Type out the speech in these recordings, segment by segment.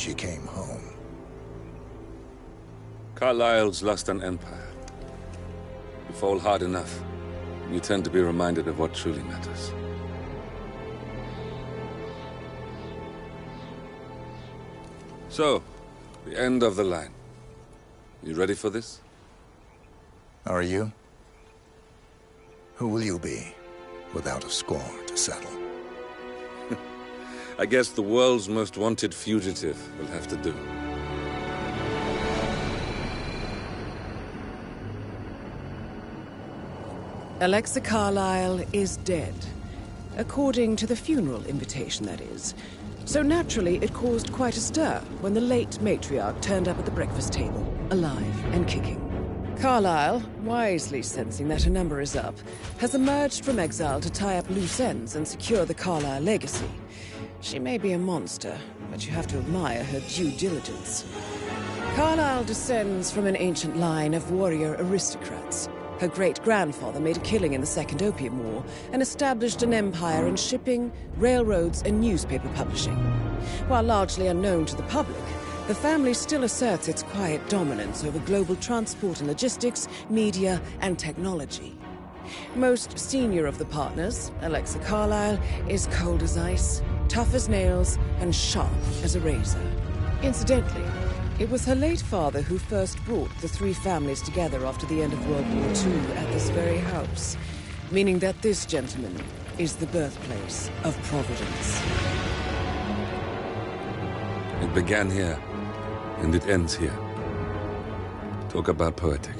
she came home. Carlyle's lost an empire. You fall hard enough, you tend to be reminded of what truly matters. So, the end of the line. You ready for this? Are you? Who will you be, without a score to settle? I guess the world's most wanted fugitive will have to do. Alexa Carlyle is dead. According to the funeral invitation, that is. So naturally, it caused quite a stir when the late matriarch turned up at the breakfast table, alive and kicking. Carlyle, wisely sensing that her number is up, has emerged from exile to tie up loose ends and secure the Carlyle legacy. She may be a monster, but you have to admire her due diligence. Carlyle descends from an ancient line of warrior aristocrats. Her great-grandfather made a killing in the Second Opium War and established an empire in shipping, railroads, and newspaper publishing. While largely unknown to the public, the family still asserts its quiet dominance over global transport and logistics, media, and technology. Most senior of the partners, Alexa Carlyle, is cold as ice, tough as nails, and sharp as a razor. Incidentally, it was her late father who first brought the three families together after the end of World War II at this very house, meaning that this gentleman is the birthplace of Providence. It began here, and it ends here. Talk about poetic.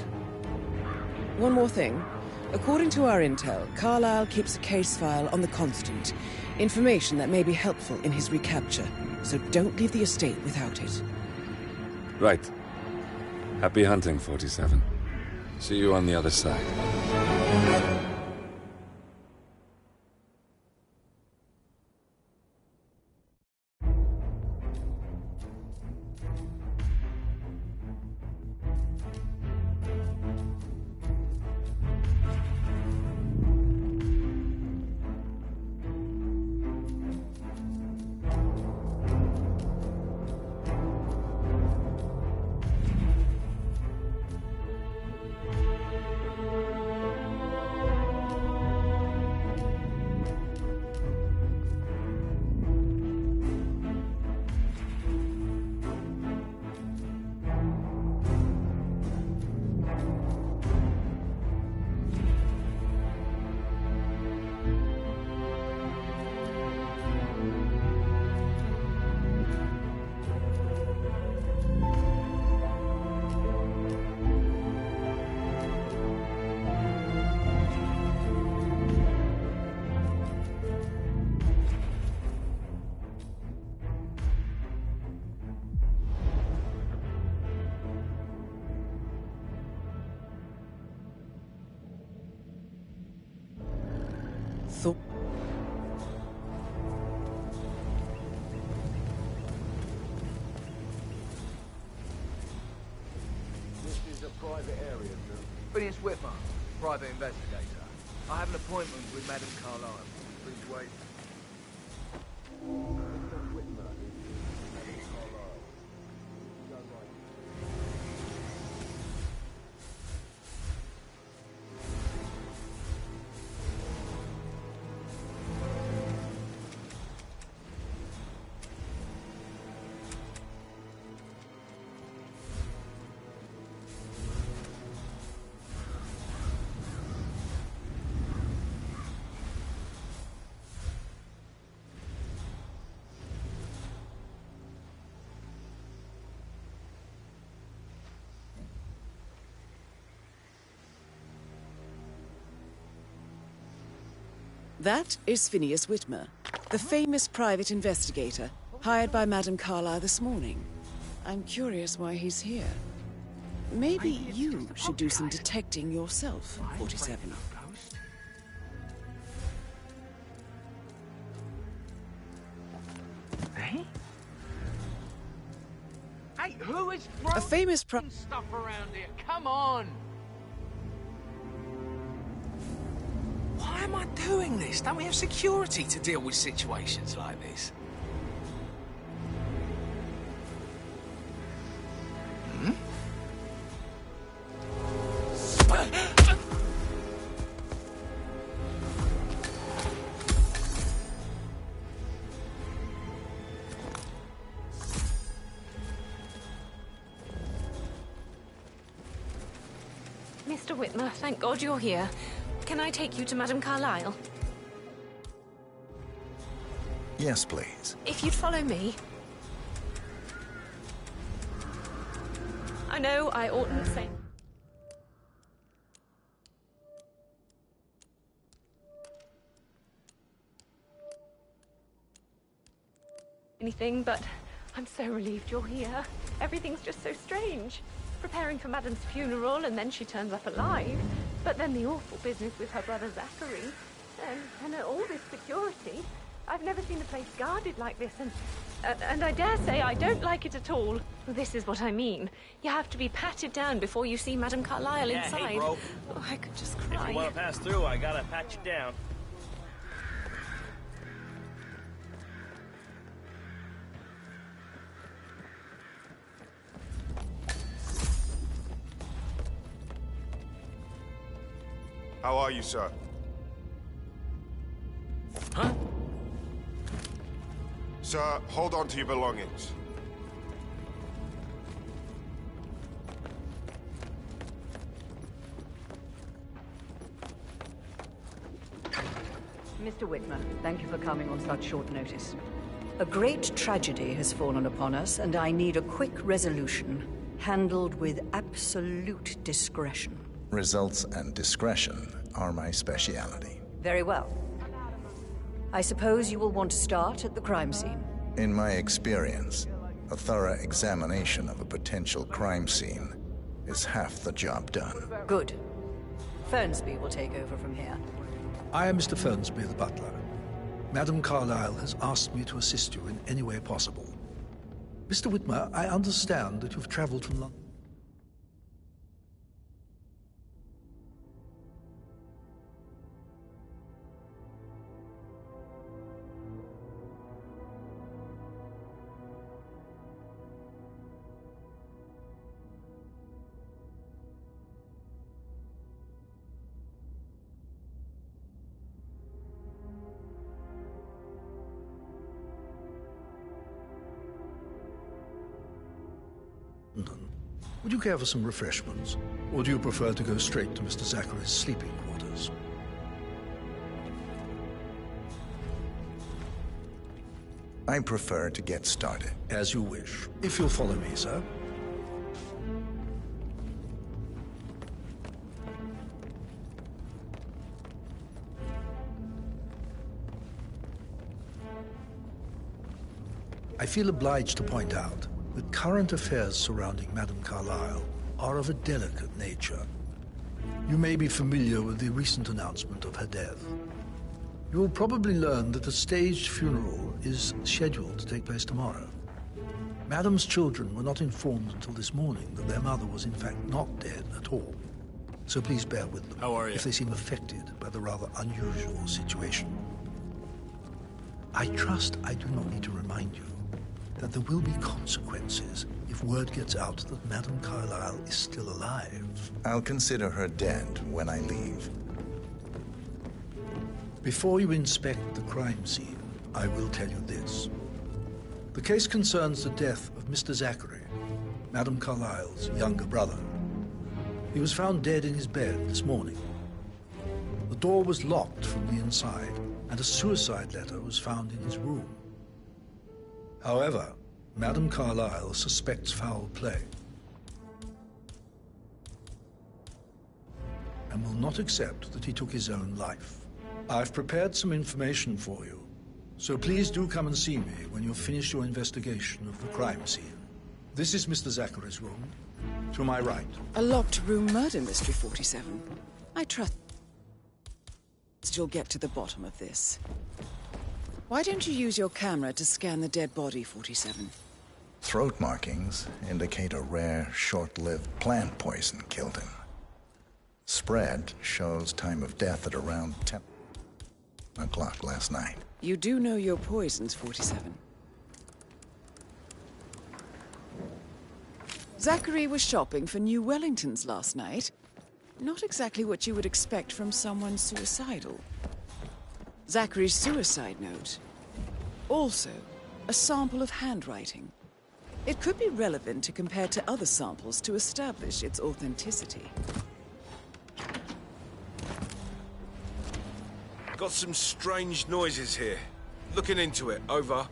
One more thing. According to our intel, Carlyle keeps a case file on the Constant. Information that may be helpful in his recapture, so don't leave the estate without it. Right. Happy hunting, 47. See you on the other side. Private area, sir. Phineas Whitman, private investigator. I have an appointment with Madame Carlyle. Please wait. Mr. Whitman, Madame Carlyle. Go right. That is Phineas Whitmer, the famous private investigator hired by Madame Carlyle this morning. I'm curious why he's here. Maybe you should do some detecting yourself, 47. Hey? Hey, who is A famous stuff around here? Come on! Why am I doing this? Don't we have security to deal with situations like this? Mr. Whitmer, thank God you're here. Can I take you to Madame Carlyle? Yes, please. If you'd follow me. I know I oughtn't say... anything, but I'm so relieved you're here. Everything's just so strange. Preparing for Madame's funeral, and then she turns up alive. But then the awful business with her brother Zachary. And all this security. I've never seen a place guarded like this, and I dare say I don't like it at all. This is what I mean. You have to be patted down before you see Madame Carlyle inside. Hey, bro. Oh, I could just cry. If you want to pass through, I gotta pat you down. How are you, sir? Huh? Sir, hold on to your belongings. Mr. Whitmer, thank you for coming on such short notice. A great tragedy has fallen upon us, and I need a quick resolution, handled with absolute discretion. Results and discretion are my speciality. Very well. I suppose you will want to start at the crime scene. In my experience, a thorough examination of a potential crime scene is half the job done. Good. Fernsby will take over from here. I am Mr. Fernsby, the butler. Madame Carlyle has asked me to assist you in any way possible. Mr. Whitmer, I understand that you've traveled from London. Would you care for some refreshments? Or do you prefer to go straight to Mr. Zachary's sleeping quarters? I prefer to get started. As you wish. If you'll follow me, sir. I feel obliged to point out that current affairs surrounding Madame Carlyle are of a delicate nature. You may be familiar with the recent announcement of her death. You will probably learn that a staged funeral is scheduled to take place tomorrow. Madame's children were not informed until this morning that their mother was in fact not dead at all. So please bear with them. How are you? If they seem affected by the rather unusual situation. I trust I do not need to remind you that there will be consequences if word gets out that Madame Carlyle is still alive. I'll consider her dead when I leave. Before you inspect the crime scene, I will tell you this. The case concerns the death of Mr. Zachary, Madame Carlyle's younger brother. He was found dead in his bed this morning. The door was locked from the inside, and a suicide letter was found in his room. However, Madame Carlyle suspects foul play and will not accept that he took his own life. I've prepared some information for you, so please do come and see me when you've finished your investigation of the crime scene. This is Mr. Zachary's room. To my right. A locked room murder mystery, 47. I trust you'll get to the bottom of this. Why don't you use your camera to scan the dead body, 47? Throat markings indicate a rare, short-lived plant poison killed him. Spread shows time of death at around 10 o'clock last night. You do know your poisons, 47. Zachary was shopping for New Wellingtons last night. Not exactly what you would expect from someone suicidal. Zachary's suicide note. Also, a sample of handwriting. It could be relevant to compare to other samples to establish its authenticity. Got some strange noises here. Looking into it. Over.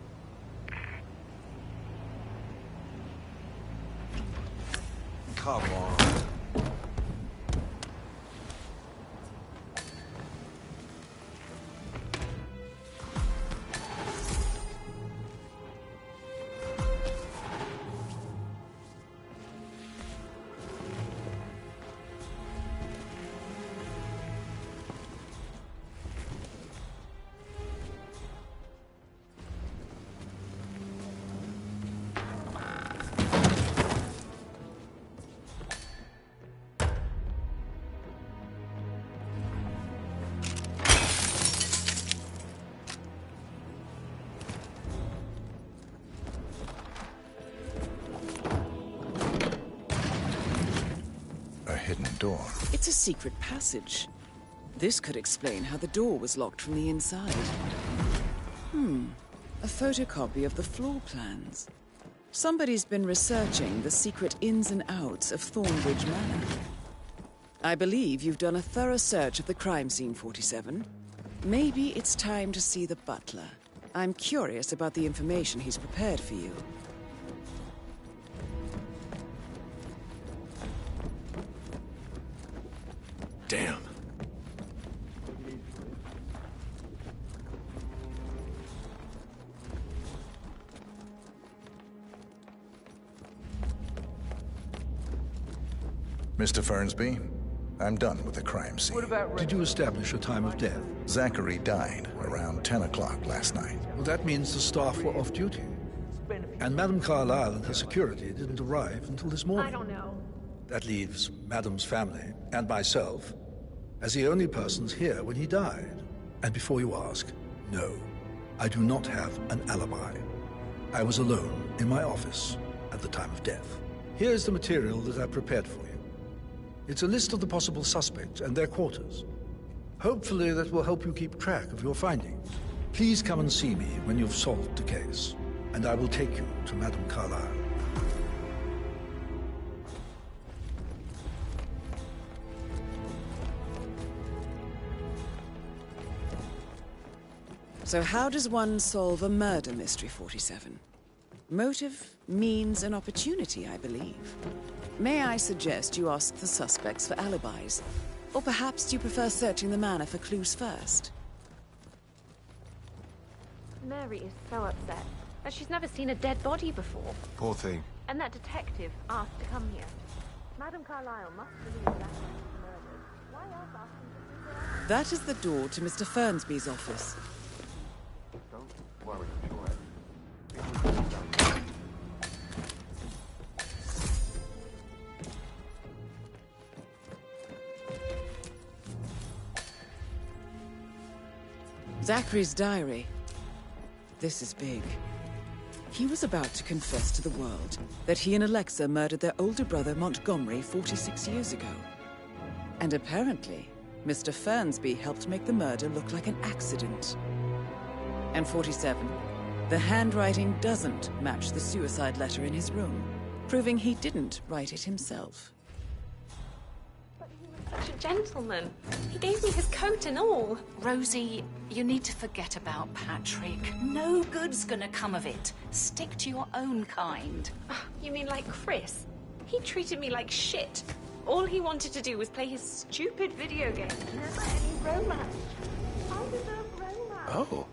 Come on. Door. It's a secret passage. This could explain how the door was locked from the inside. A photocopy of the floor plans. Somebody's been researching the secret ins and outs of Thornbridge Manor. I believe you've done a thorough search of the crime scene, 47. Maybe it's time to see the butler. I'm curious about the information he's prepared for you. Damn. Mr. Fernsby, I'm done with the crime scene. What about... Did you establish a time of death? Zachary died around 10 o'clock last night. Well, that means the staff were off duty. And Madame Carlyle and her security didn't arrive until this morning. I don't know. That leaves Madame's family and myself as the only persons here when he died. And before you ask, no, I do not have an alibi. I was alone in my office at the time of death. Here's the material that I prepared for you. It's a list of the possible suspects and their quarters. Hopefully that will help you keep track of your findings. Please come and see me when you've solved the case, and I will take you to Madame Carlyle. So how does one solve a murder mystery, 47? Motive, means, and opportunity, I believe. May I suggest you ask the suspects for alibis? Or perhaps you prefer searching the manor for clues first? Mary is so upset, as she's never seen a dead body before. Poor thing. And that detective asked to come here. Madame Carlyle must believe that was murdered. Why else ask him to do that? That is the door to Mr. Fernsby's office. Don't worry, Joy. Zachary's diary. This is big. He was about to confess to the world that he and Alexa murdered their older brother Montgomery 46 years ago. And apparently, Mr. Fernsby helped make the murder look like an accident. And 47, the handwriting doesn't match the suicide letter in his room, proving he didn't write it himself. Such a gentleman. He gave me his coat and all. Rosie, you need to forget about Patrick. No good's gonna come of it. Stick to your own kind. You mean like Chris? He treated me like shit. All he wanted to do was play his stupid video game. Never any romance. I deserve romance. Oh.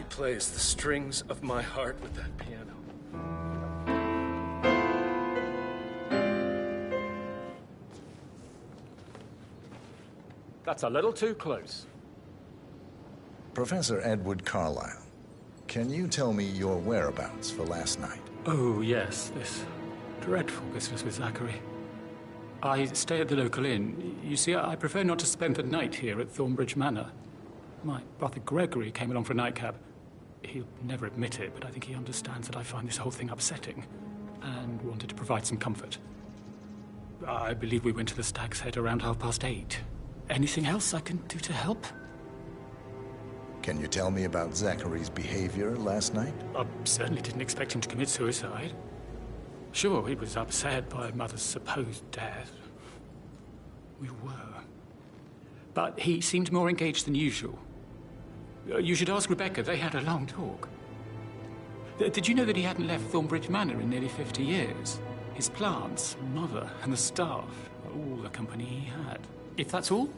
Plays the strings of my heart with that piano. That's a little too close. Professor Edward Carlyle, can you tell me your whereabouts for last night? Oh, yes, this dreadful business with Zachary. I stay at the local inn. You see, I prefer not to spend the night here at Thornbridge Manor. My brother Gregory came along for a nightcap. He'll never admit it, but I think he understands that I find this whole thing upsetting and wanted to provide some comfort. I believe we went to the Stag's Head around 8:30. Anything else I can do to help? Can you tell me about Zachary's behavior last night? I certainly didn't expect him to commit suicide. Sure, he was upset by Mother's supposed death. We were. But he seemed more engaged than usual. You should ask Rebecca. They had a long talk. Did you know that he hadn't left Thornbridge Manor in nearly 50 years? His plants, Mother, and the staff are all the company he had. If that's all,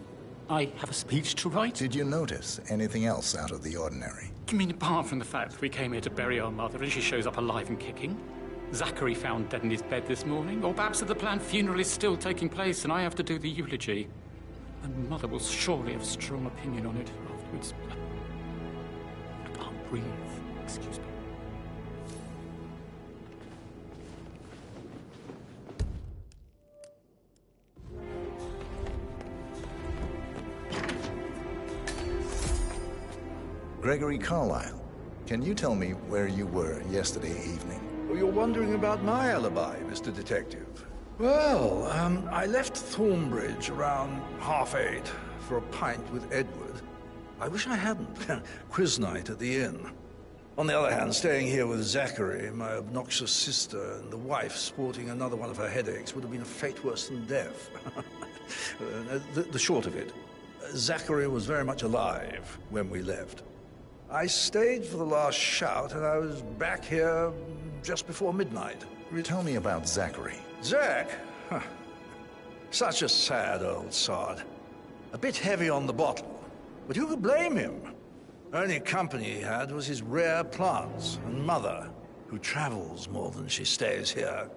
I have a speech to write. Did you notice anything else out of the ordinary? You mean apart from the fact that we came here to bury our mother and she shows up alive and kicking? Zachary found dead in his bed this morning? Or perhaps that the planned funeral is still taking place and I have to do the eulogy? And Mother will surely have a strong opinion on it afterwards. I can't breathe. Excuse me. Gregory Carlyle, can you tell me where you were yesterday evening? Oh, you're wondering about my alibi, Mr. Detective. Well, I left Thornbridge around 8:30 for a pint with Edward. I wish I hadn't. Quiz night at the inn. On the other hand, staying here with Zachary, my obnoxious sister, and the wife sporting another one of her headaches would have been a fate worse than death. The short of it, Zachary was very much alive when we left. I stayed for the last shout, and I was back here just before midnight. Tell me about Zachary. Zach? Huh. Such a sad old sod. A bit heavy on the bottle, but who could blame him? Only company he had was his rare plants and Mother, who travels more than she stays here.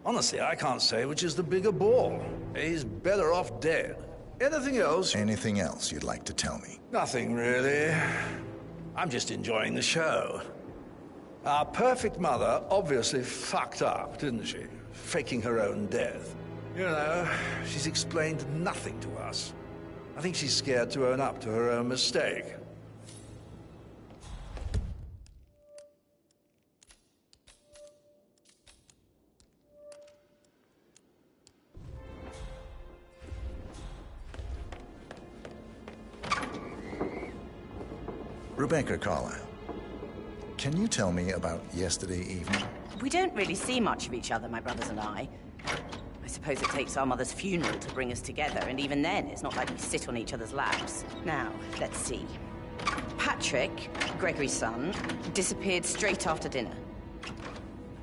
Honestly, I can't say which is the bigger bore. He's better off dead. Anything else? Anything else you'd like to tell me? Nothing, really. I'm just enjoying the show. Our perfect mother obviously fucked up, didn't she? Faking her own death. You know, she's explained nothing to us. I think she's scared to own up to her own mistake. Rebecca Carlyle, can you tell me about yesterday evening? We don't really see much of each other, my brothers and I. I suppose it takes our mother's funeral to bring us together, and even then, it's not like we sit on each other's laps. Now, let's see. Patrick, Gregory's son, disappeared straight after dinner.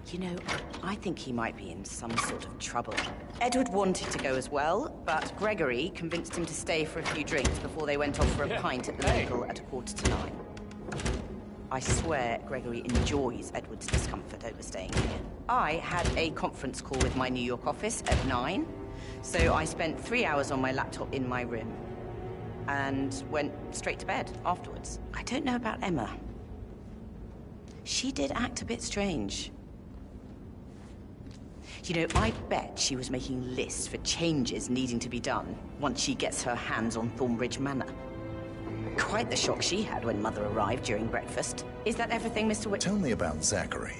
You know, I think he might be in some sort of trouble. Edward wanted to go as well, but Gregory convinced him to stay for a few drinks before they went off for a pint at the local at 9:15. I swear Gregory enjoys Edward's discomfort over staying here. I had a conference call with my New York office at 9, so I spent 3 hours on my laptop in my room and went straight to bed afterwards. I don't know about Emma. She did act a bit strange. You know, I bet she was making lists for changes needing to be done once she gets her hands on Thornbridge Manor. Quite the shock she had when Mother arrived during breakfast. Is that everything, Mr. Whittleton? Tell me about Zachary.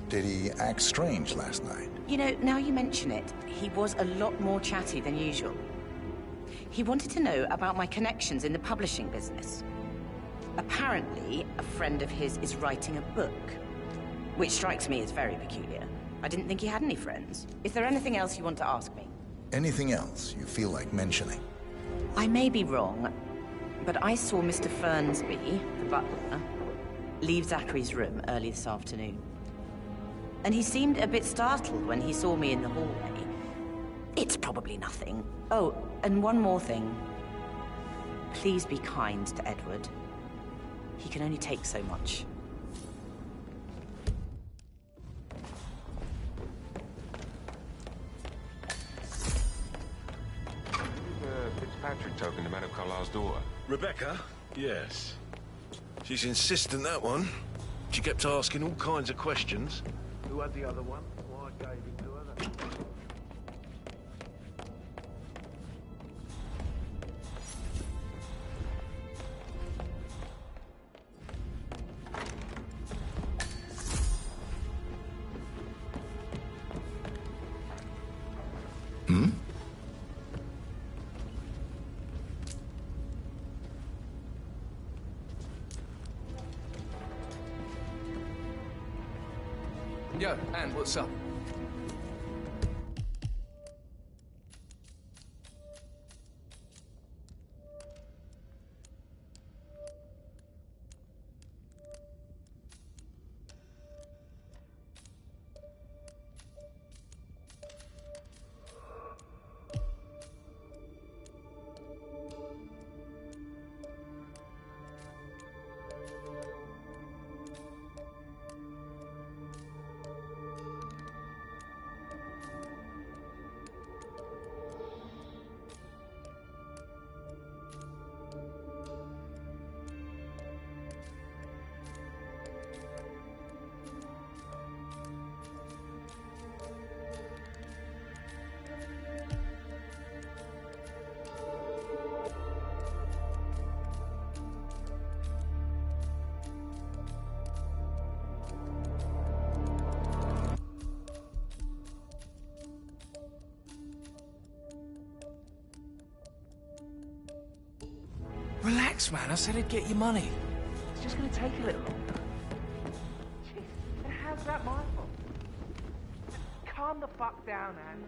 Did he act strange last night? You know, now you mention it, he was a lot more chatty than usual. He wanted to know about my connections in the publishing business. Apparently, a friend of his is writing a book, which strikes me as very peculiar. I didn't think he had any friends. Is there anything else you want to ask me? Anything else you feel like mentioning? I may be wrong, but I saw Mr. Fernsby, the butler, leave Zachary's room early this afternoon. And he seemed a bit startled when he saw me in the hallway. It's probably nothing. Oh, and one more thing. Please be kind to Edward. He can only take so much. Fitzpatrick token to Madame Carlyle's daughter. Rebecca? Yes. She's insistent, that one. She kept asking all kinds of questions. Who had the other one? Why I gave it to her? Yo, Anne, what's up? Relax, man. I said I'd get you money. It's just gonna take a little longer. Jeez, and how's that my fault? Calm the fuck down, Anne.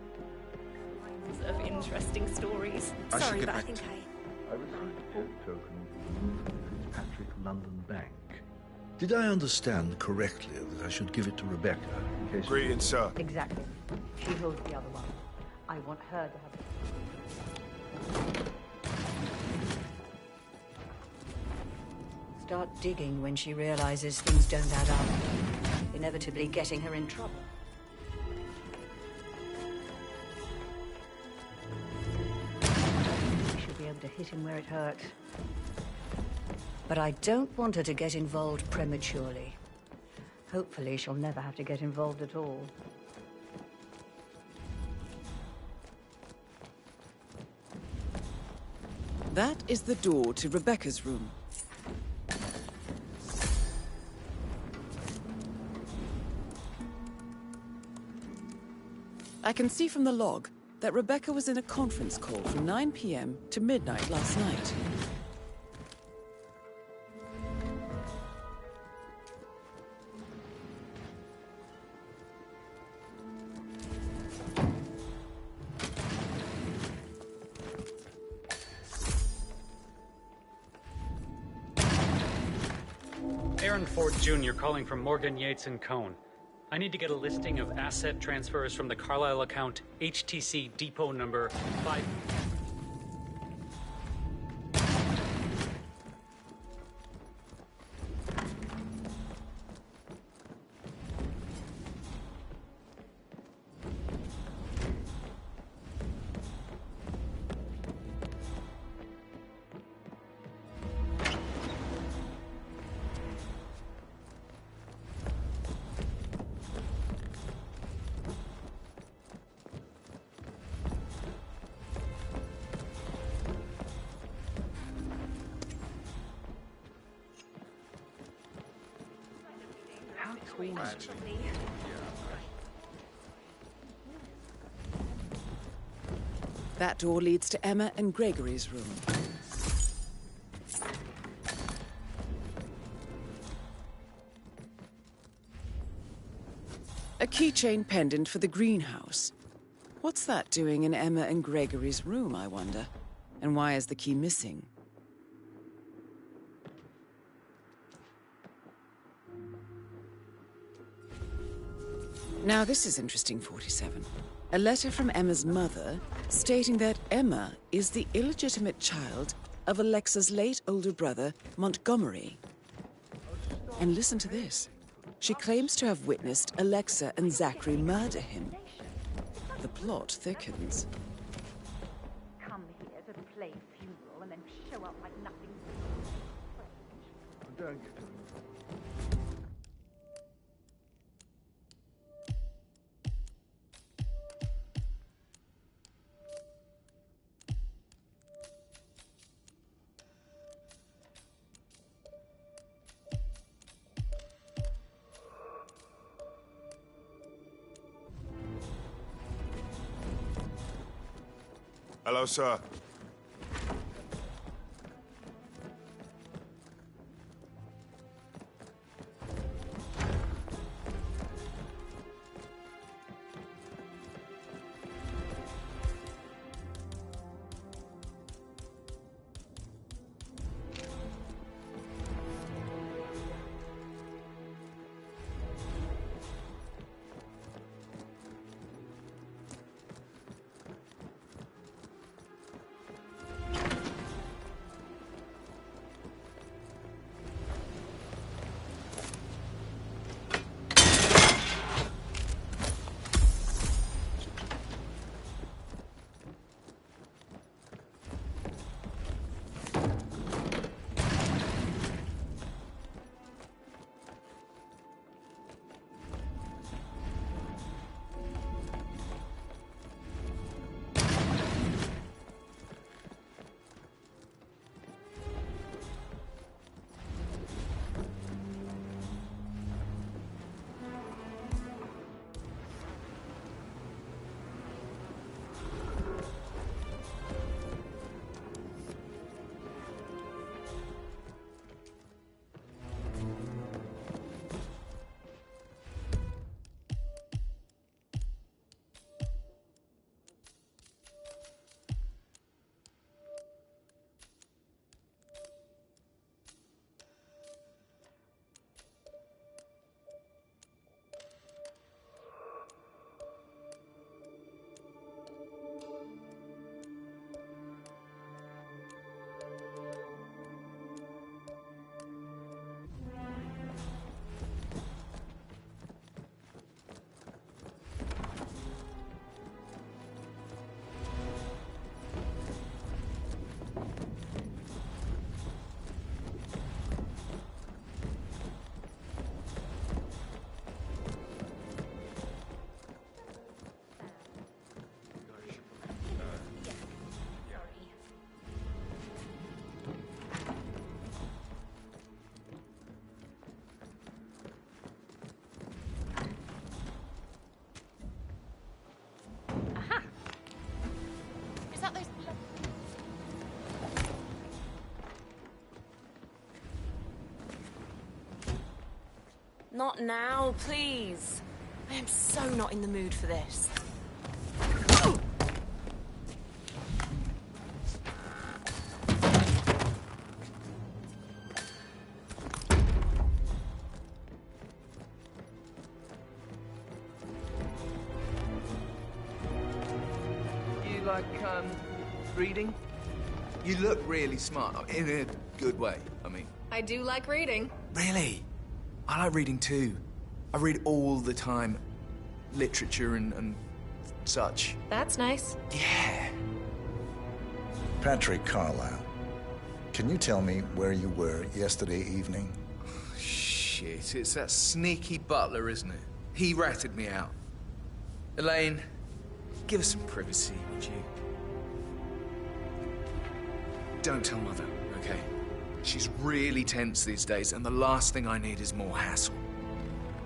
Of interesting stories. I Sorry, should get but I back think to I... received a token from Fitzpatrick London Bank. Did I understand correctly that I should give it to Rebecca in case... Greetings, sir. Exactly. She holds the other one. I want her to have it. Start digging when she realizes things don't add up, inevitably getting her in trouble. She should be able to hit him where it hurts. But I don't want her to get involved prematurely. Hopefully she'll never have to get involved at all. That is the door to Rebecca's room. I can see from the log that Rebecca was in a conference call from 9 p.m. to midnight last night. Aaron Ford Jr. calling from Morgan, Yates & Cohn. I need to get a listing of asset transfers from the Carlisle account HTC depot number 5. That door leads to Emma and Gregory's room. A keychain pendant for the greenhouse. What's that doing in Emma and Gregory's room, I wonder? And why is the key missing? Now this is interesting, 47. A letter from Emma's mother stating that Emma is the illegitimate child of Alexa's late older brother, Montgomery. And listen to this. She claims to have witnessed Alexa and Zachary murder him. The plot thickens. Come here to play funeral and then show up like nothing. Don't get it. Hello, sir. not now, please. I am so not in the mood for this. You like, reading? You look really smart, in a good way, I mean. I do like reading. Really? I like reading too. I read all the time. Literature and such. That's nice. Yeah. Patrick Carlyle, can you tell me where you were yesterday evening? Shit, it's that sneaky butler, isn't it? He ratted me out. Elaine, give us some privacy, would you? Don't tell Mother, okay? She's really tense these days, and the last thing I need is more hassle.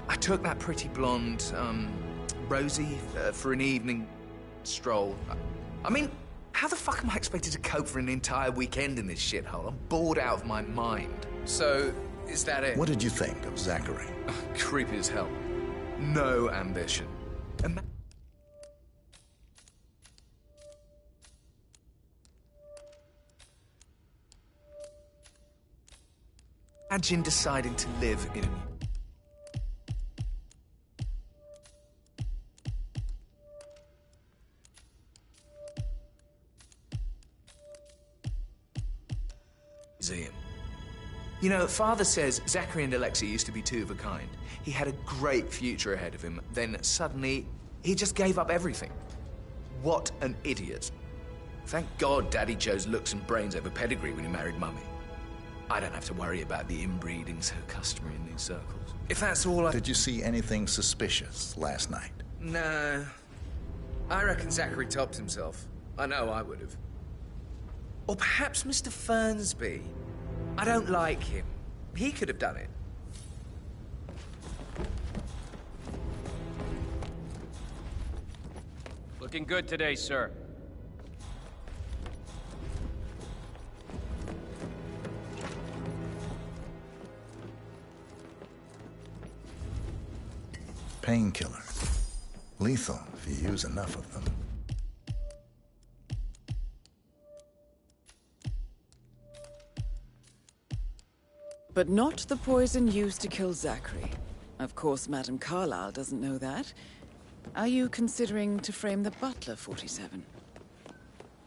I took that pretty blonde, Rosie, for an evening stroll. I mean, how the fuck am I expected to cope for an entire weekend in this shithole? I'm bored out of my mind. So, is that it? What did you think of Zachary? Creepy as hell. No ambition. Imagine deciding to live in a museum. You know, Father says Zachary and Alexia used to be two of a kind. He had a great future ahead of him. Then suddenly, he just gave up everything. What an idiot. Thank God Daddy chose looks and brains over pedigree when he married Mummy. I don't have to worry about the inbreeding so customary in these circles. If that's all I... Did you see anything suspicious last night? No. I reckon Zachary topped himself. I know I would have. Or perhaps Mr. Fernsby. I don't like him. He could have done it. Looking good today, sir. Painkiller. Lethal if you use enough of them. But not the poison used to kill Zachary. Of course, Madame Carlyle doesn't know that. Are you considering to frame the butler, 47?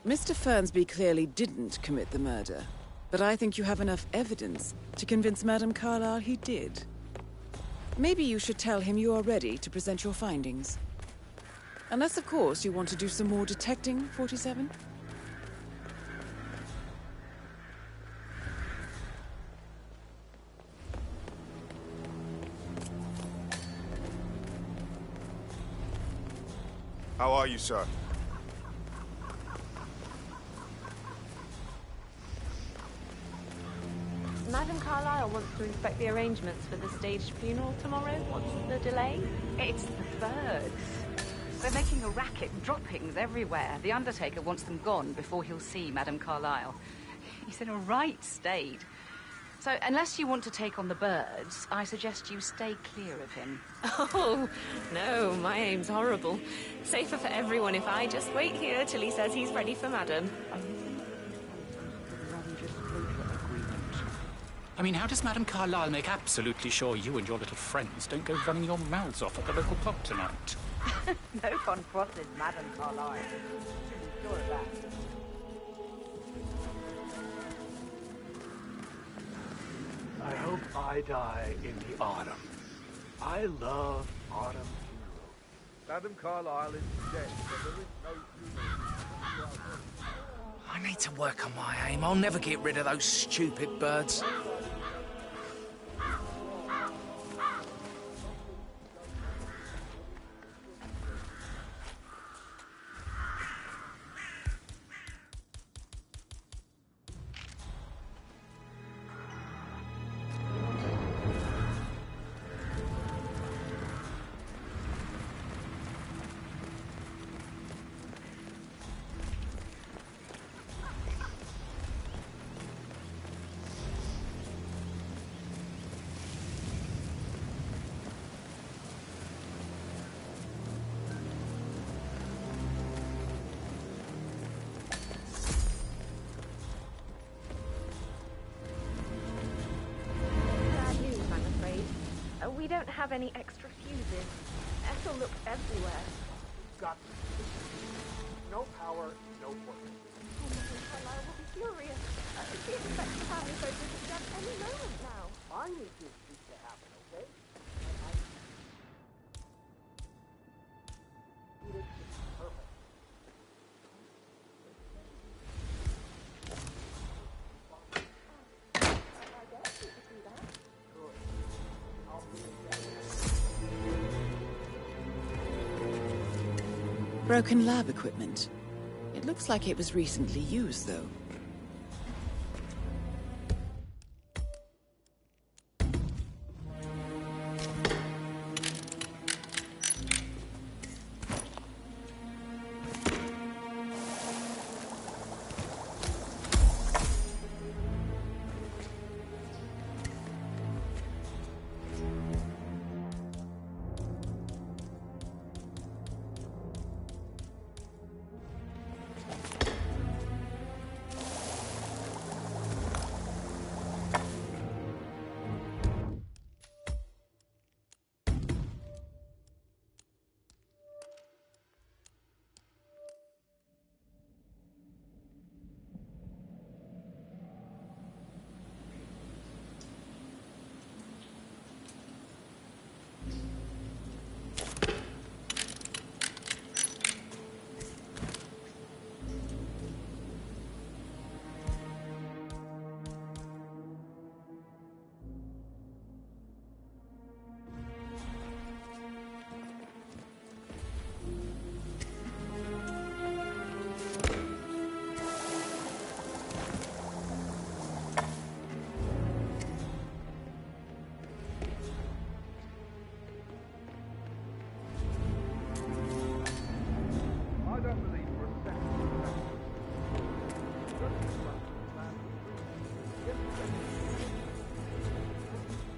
Mr. Fernsby clearly didn't commit the murder, but I think you have enough evidence to convince Madame Carlyle he did. Maybe you should tell him you are ready to present your findings. Unless, of course, you want to do some more detecting, 47? How are you, sir? Madame Carlyle wants to inspect the arrangements for the staged funeral tomorrow. What's the delay? It's the birds. They're making a racket, droppings everywhere. The Undertaker wants them gone before he'll see Madame Carlyle. He's in a right state. So, unless you want to take on the birds, I suggest you stay clear of him. Oh, no, my aim's horrible. Safer for everyone if I just wait here till he says he's ready for Madame. I mean, how does Madame Carlyle make absolutely sure you and your little friends don't go running your mouths off at the local pub tonight? No one crosses Madame Carlyle. Sure of that. I hope I die in the autumn. I love autumn funerals. Madame Carlyle is dead, but there is no funeral. I need to work on my aim. I'll never get rid of those stupid birds. We don't have any extra fuses. Ethel looked everywhere. Got no power, no work. Oh, Madam Carlyle will be furious. She expects the family photo to be done any moment now. I need this shoot to happen, okay? It's perfect. I guess we could do that. Good. I'll be in. Broken lab equipment. It looks like it was recently used, though. I don't believe for a second that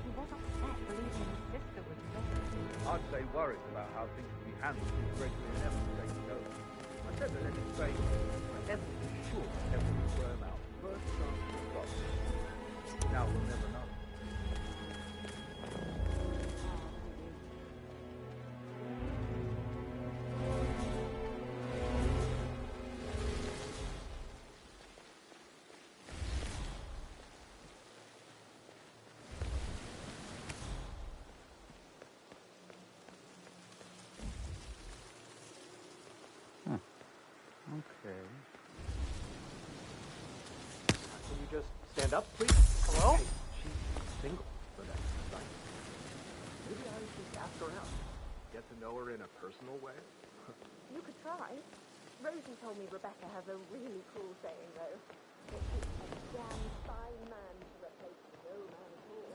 He was upset believing his sister was dead. I'd say worried about how things will be handled if Gregory and Evan take it over. I said to let him stay here, but Evan was sure Evan would throw him out first chance he got. Now we'll never know. Okay. Can you just stand up, please? Hello? Hey, she's single for that night. Maybe I should ask her out. Get to know her in a personal way. You could try. Rosie told me Rebecca has a really cool saying, though. It takes a damn fine man to replace no man at all.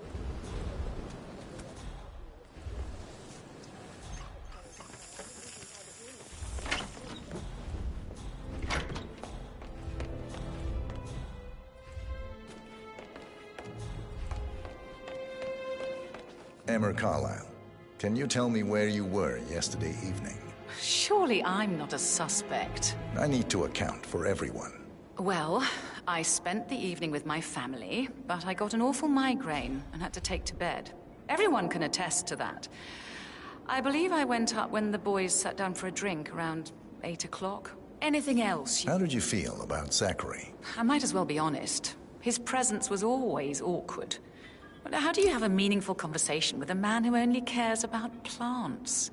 Emma Carlyle, can you tell me where you were yesterday evening? Surely I'm not a suspect. I need to account for everyone. Well, I spent the evening with my family, but I got an awful migraine and had to take to bed. Everyone can attest to that. I believe I went up when the boys sat down for a drink around 8 o'clock. Anything else? How did you feel about Zachary? I might as well be honest. His presence was always awkward. But how do you have a meaningful conversation with a man who only cares about plants?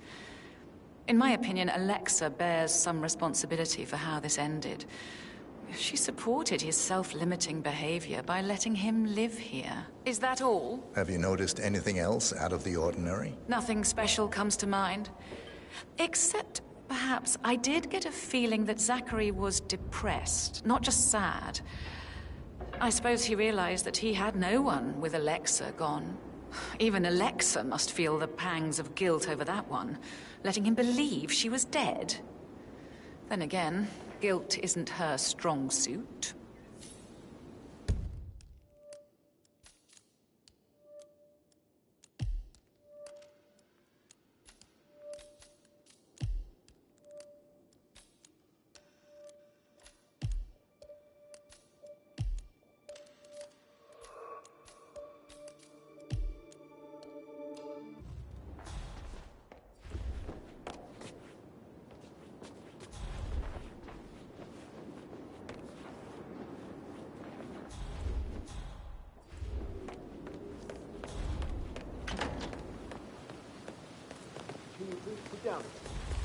In my opinion, Alexa bears some responsibility for how this ended. She supported his self-limiting behavior by letting him live here. Is that all? Have you noticed anything else out of the ordinary? Nothing special comes to mind. Except, perhaps, I did get a feeling that Zachary was depressed, not just sad. I suppose he realized that he had no one with Alexa gone. Even Alexa must feel the pangs of guilt over that one, letting him believe she was dead. Then again, guilt isn't her strong suit.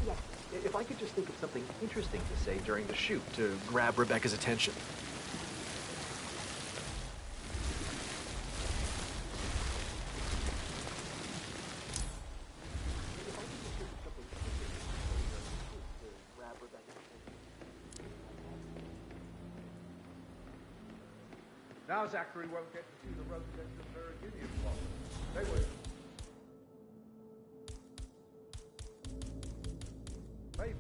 Yes. If I could just think of something interesting to say during the shoot to grab Rebecca's attention. Now Zachary won't get to see the rhododendron Virginian blossom. They were... Baby.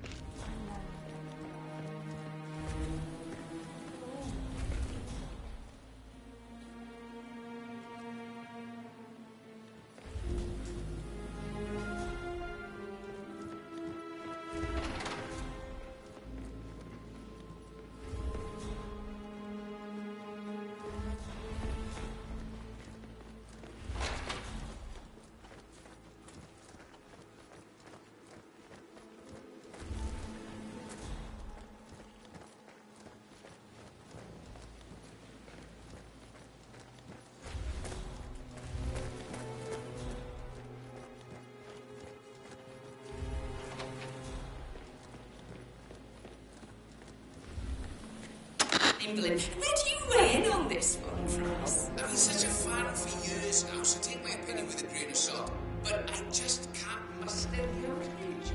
England. Where do you weigh in on this one, Frost? I've been such a fan for years now, so take my opinion with a grain of salt. But I just can't muster the outrage.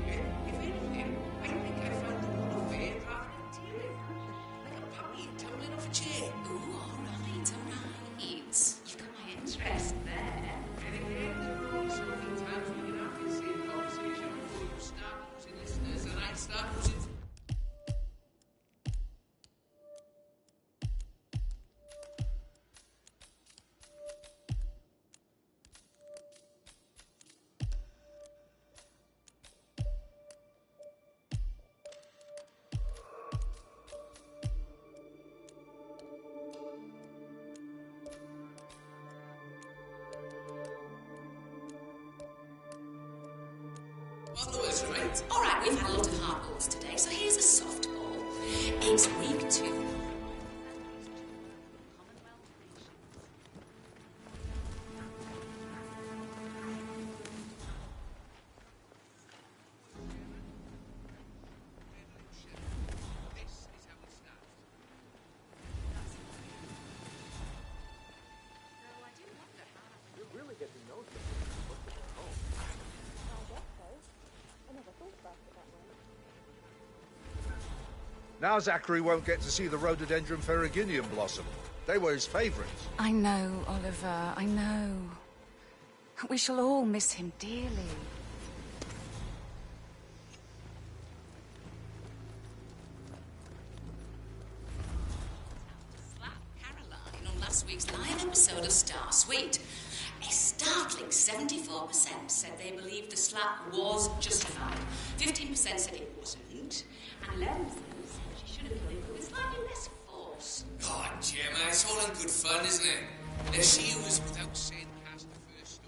If anything, I think I found the one away rather endearing. Like a puppy tumbling off a chair. Oh, all right. You've got my interest there. And again, there are so many times we can have the same conversation before you start losing listeners and I start losing... Otherwise, right? All right, we've had a lot of hard balls today, so here's a softball. It's week 2. Now Zachary won't get to see the rhododendron Virginian blossom. They were his favourites. I know, Oliver, I know. We shall all miss him dearly. Slap Caroline on last week's live episode of Star Suite. A startling 74% said they believed the slap was justified. 15% said it wasn't. And 11% said she should have done it with slightly less force. Oh, Gemma, it's all in good fun, isn't it? Let's see who was without saying past the first story.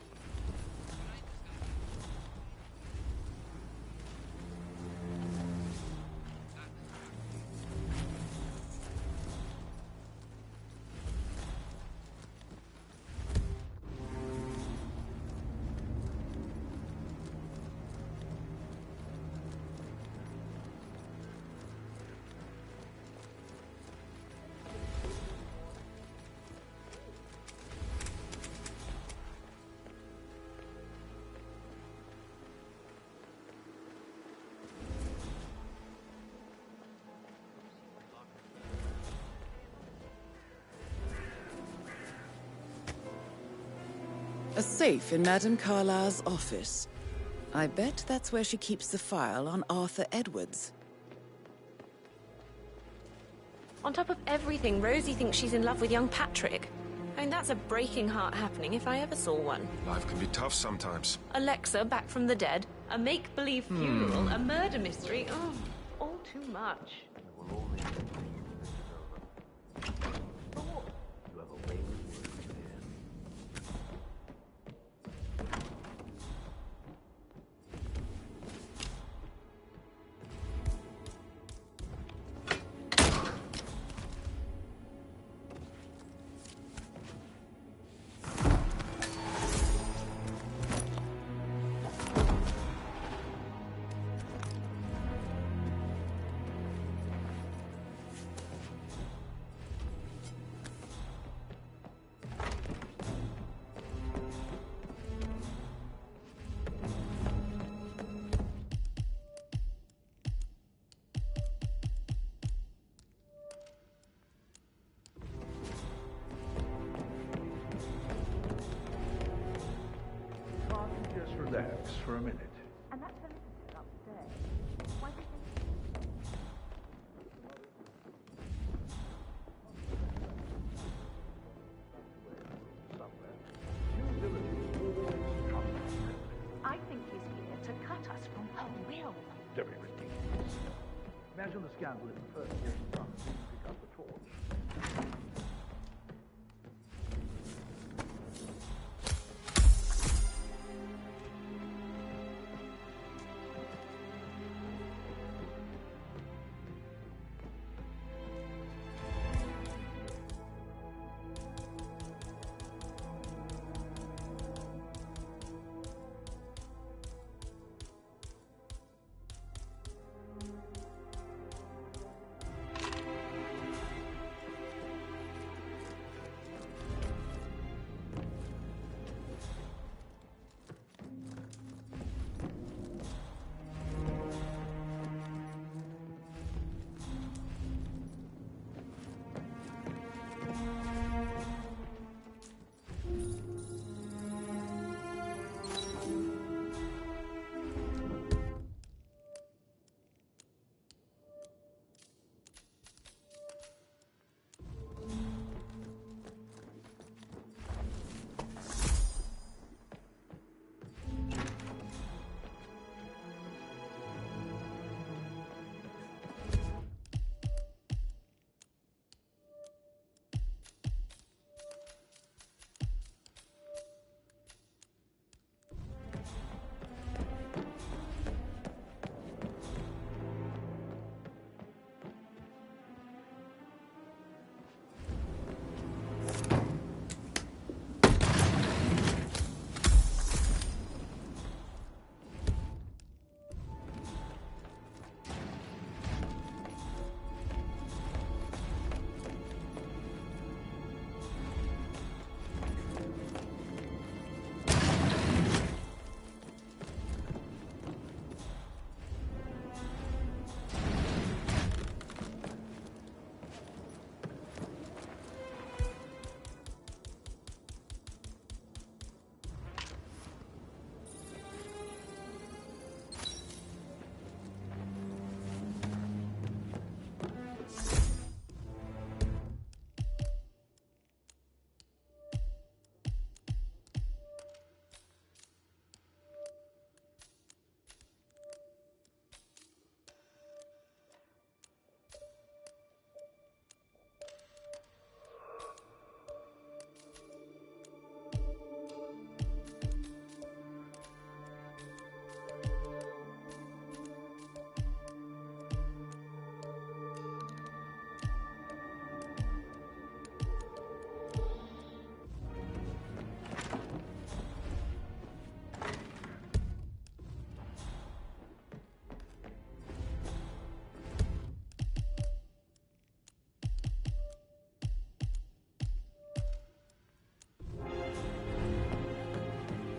A safe in Madame Carlyle's office. I bet that's where she keeps the file on Arthur Edwards. On top of everything, Rosie thinks she's in love with young Patrick. I mean, that's a breaking heart happening if I ever saw one. Life can be tough sometimes. Alexa back from the dead, a make-believe funeral, a murder mystery. Oh, all too much. Relax for a minute. And that solicitor upstairs. Why do you think... I think he's here to cut us from her will. Very ridiculous. Imagine the scandal if the first year's son didn't pick up the torch.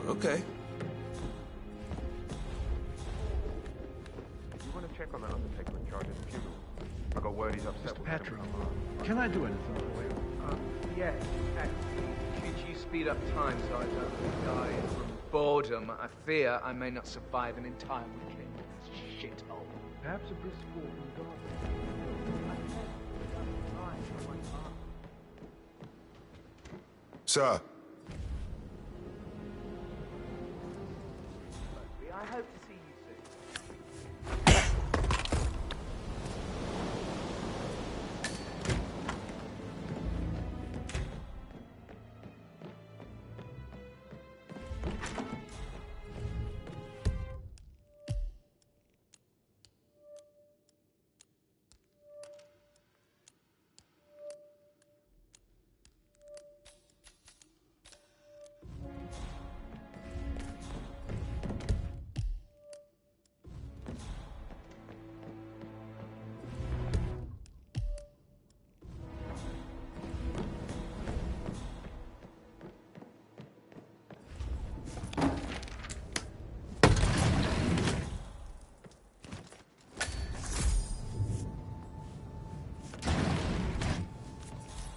Okay. You want to check on that undertaker in charge of the funeral? I got word he's upset with Patrick, can I do anything for you? Yes, actually. Could you speed up time so I don't die from boredom? I fear I may not survive an entire weekend in this shithole. Perhaps a brisk walk in the garden. Sir. I hope to see you soon.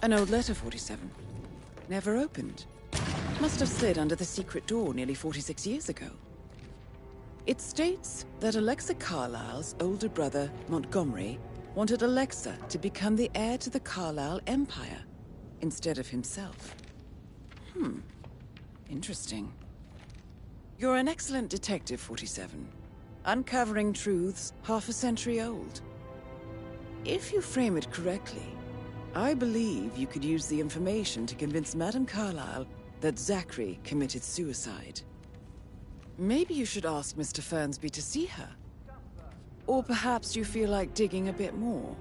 An old letter, 47. Never opened. Must have slid under the secret door nearly 46 years ago. It states that Alexa Carlyle's older brother, Montgomery, wanted Alexa to become the heir to the Carlyle Empire instead of himself. Interesting. You're an excellent detective, 47. Uncovering truths half a century old. If you frame it correctly, I believe you could use the information to convince Madame Carlyle that Zachary committed suicide. Maybe you should ask Mr. Fernsby to see her. Or perhaps you feel like digging a bit more.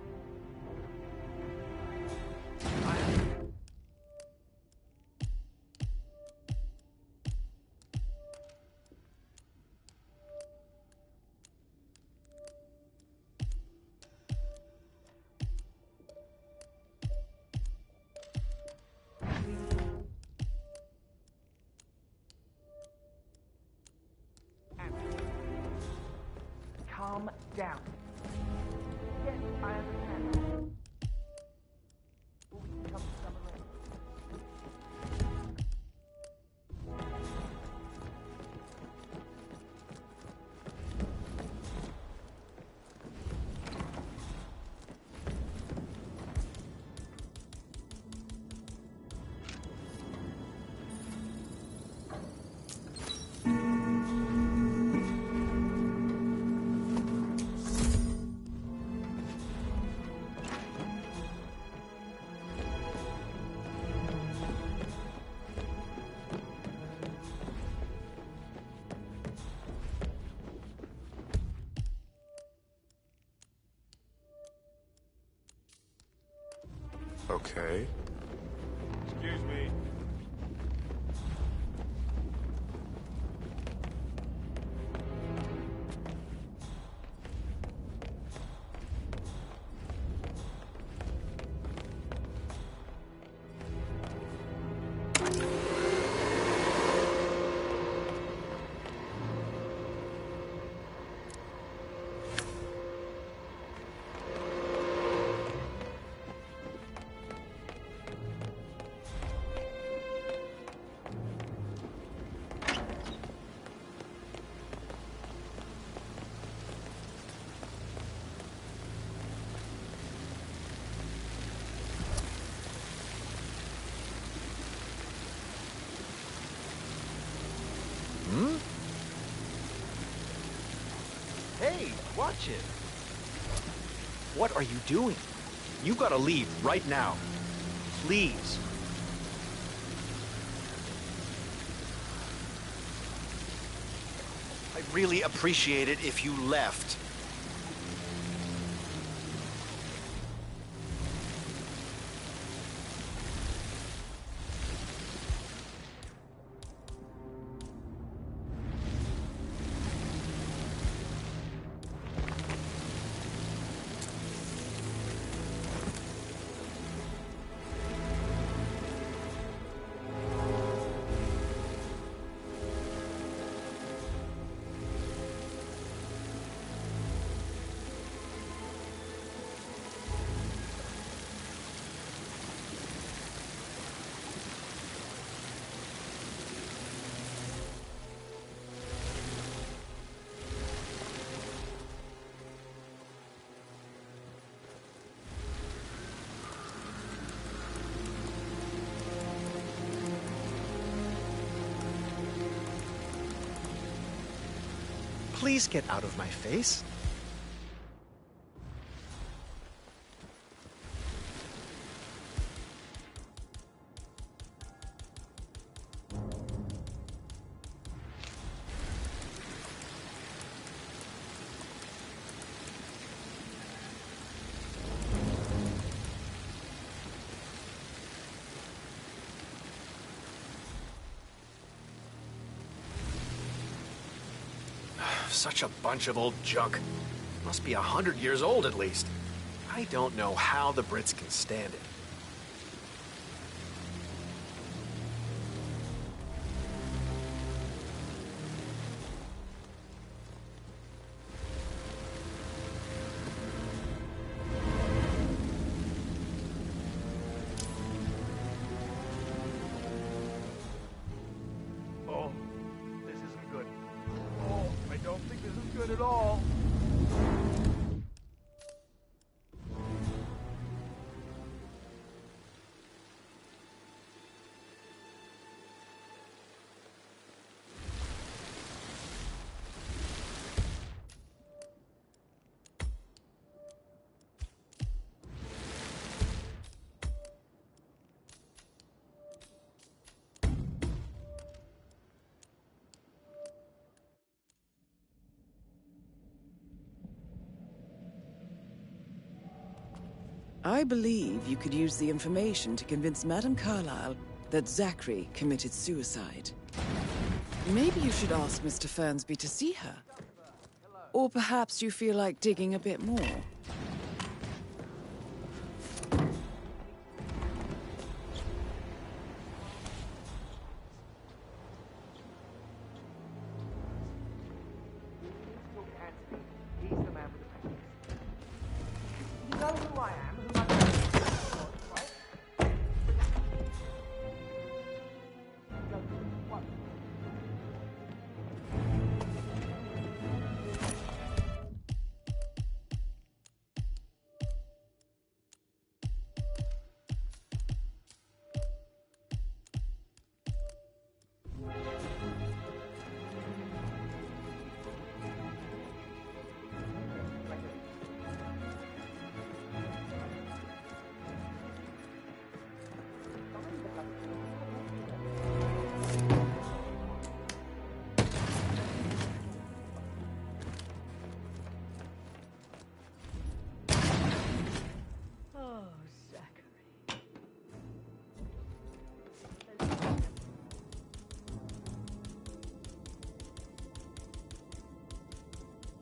Calm down. Yes, I understand. We can come to some arrangement. Okay. Excuse me. Hey, watch it. What are you doing? You gotta leave right now. Please. I'd really appreciate it if you left. Please get out of my face. Such a bunch of old junk. Must be 100 years old at least. I don't know how the Brits can stand it. Oh, this isn't good. Oh, I don't think I believe you could use the information to convince Madame Carlyle that Zachary committed suicide. Maybe you should ask Mr. Fernsby to see her. Or perhaps you feel like digging a bit more. He's the man with the paintings. You know who I am, who I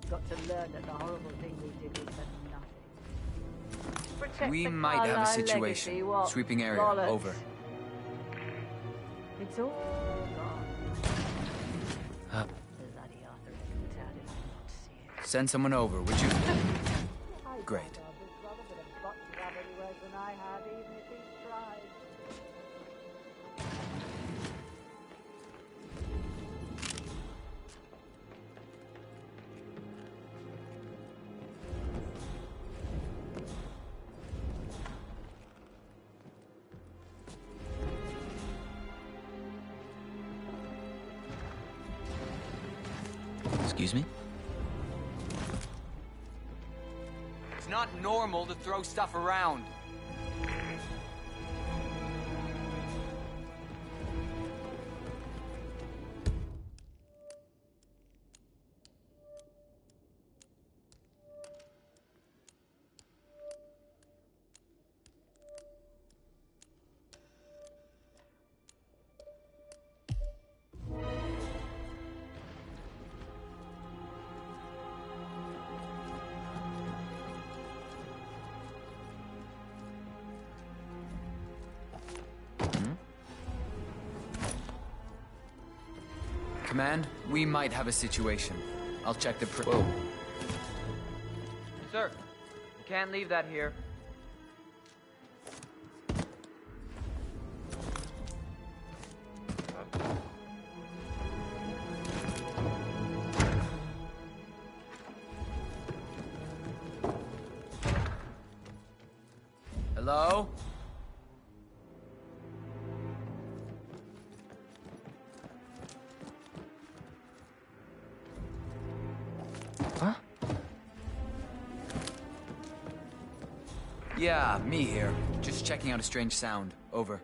got to learn that the horrible thing we did was for nothing. Protect We the might have a Carlyle situation. legacy, what? Sweeping area, Bollocks. over. It's all gone. Uh, Bloody Arthur isn't out if you not see it. send someone over, would you? Great. Excuse me? It's not normal to throw stuff around. Command, we might have a situation. I'll check the Whoa. Sir, you can't leave that here. Hello? Huh? Yeah, me here. Just checking out a strange sound. Over.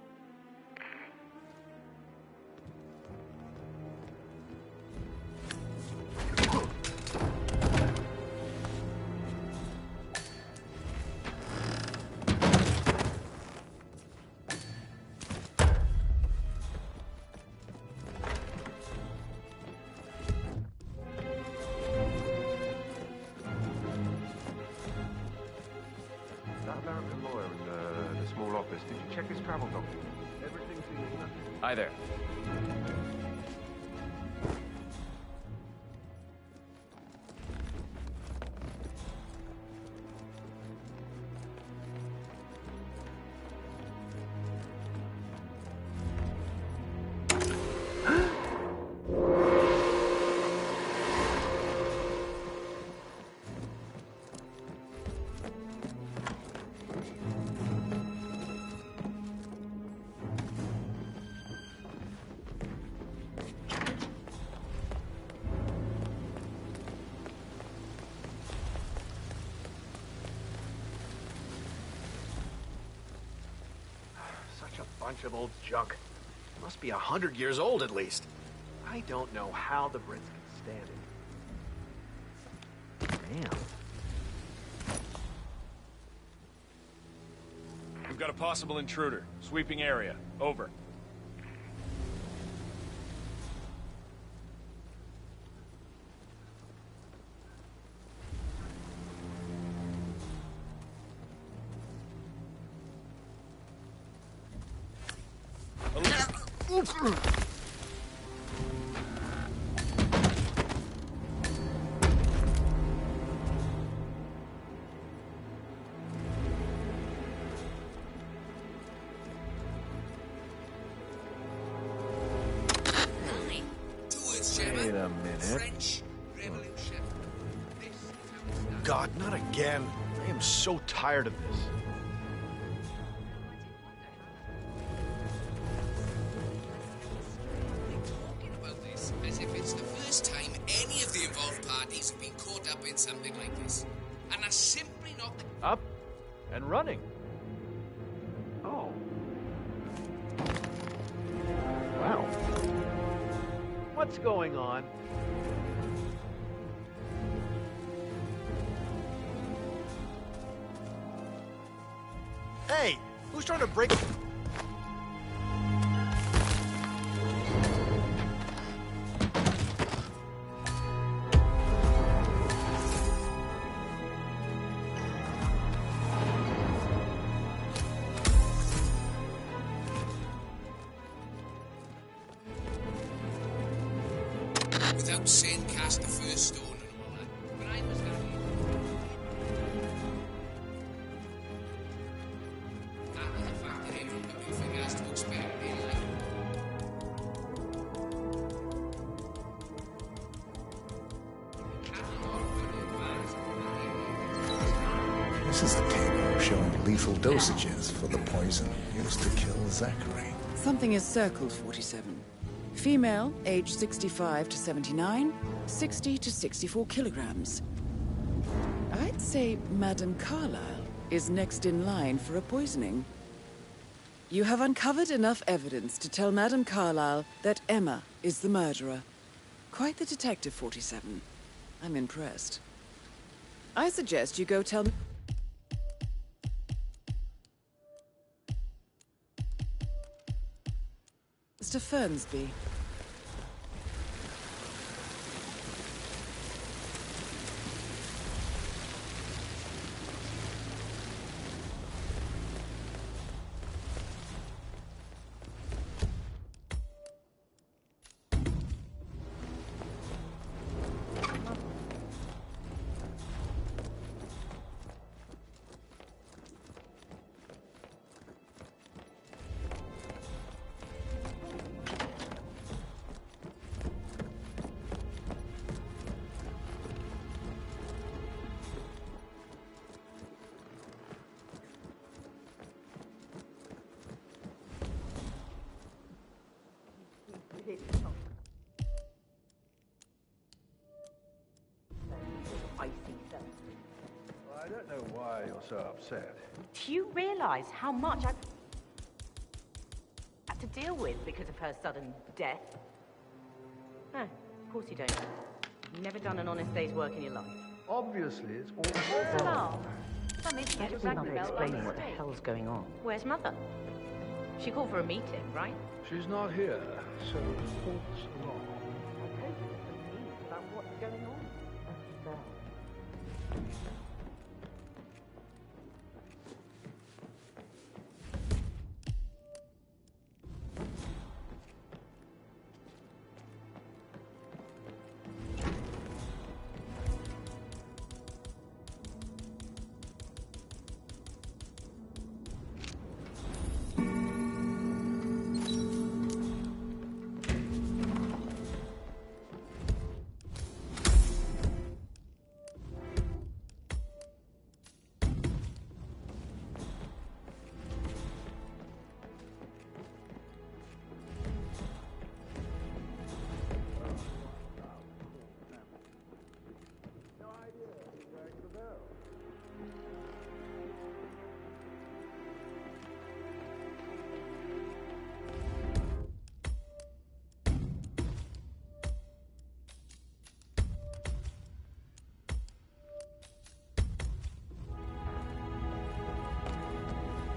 American lawyer in the small office. Did you check his travel document? Everything seems nothing. Hi there. Such a bunch of old junk. Must be 100 years old at least. I don't know how the Brits can stand it. Damn. got a possible intruder. Sweeping area. Over. Wait a minute. God, not again. I am so tired of this. As if it's the first time any of the involved parties have been caught up in something like this. And are simply not... Up and running. Oh. Wow. What's going on? Hey, who's trying to break... Without saying cast the first stone and all that. But I was happy. That was a fact that everyone put their fingers to expect in life. This is the table showing lethal dosages for the poison used to kill Zachary. Something is circled, 47. Female, age 65 to 79, 60 to 64 kilograms. I'd say Madame Carlyle is next in line for a poisoning. You have uncovered enough evidence to tell Madame Carlyle that Emma is the murderer. Quite the detective, 47. I'm impressed. I suggest you go tell... Mr. Fernsby. Well, I don't know why you're so upset. Do you realize how much I've had to deal with because of her sudden death? No, of course you don't. You've never done an honest day's work in your life. Obviously, it's all... Where's Mom? Some idiot That was rang Mother the bell by explaining what the mistake. hell's going on. Where's Mother? She called for a meeting, right? She's not here, so thoughts along. I hope you're confused about what's going on.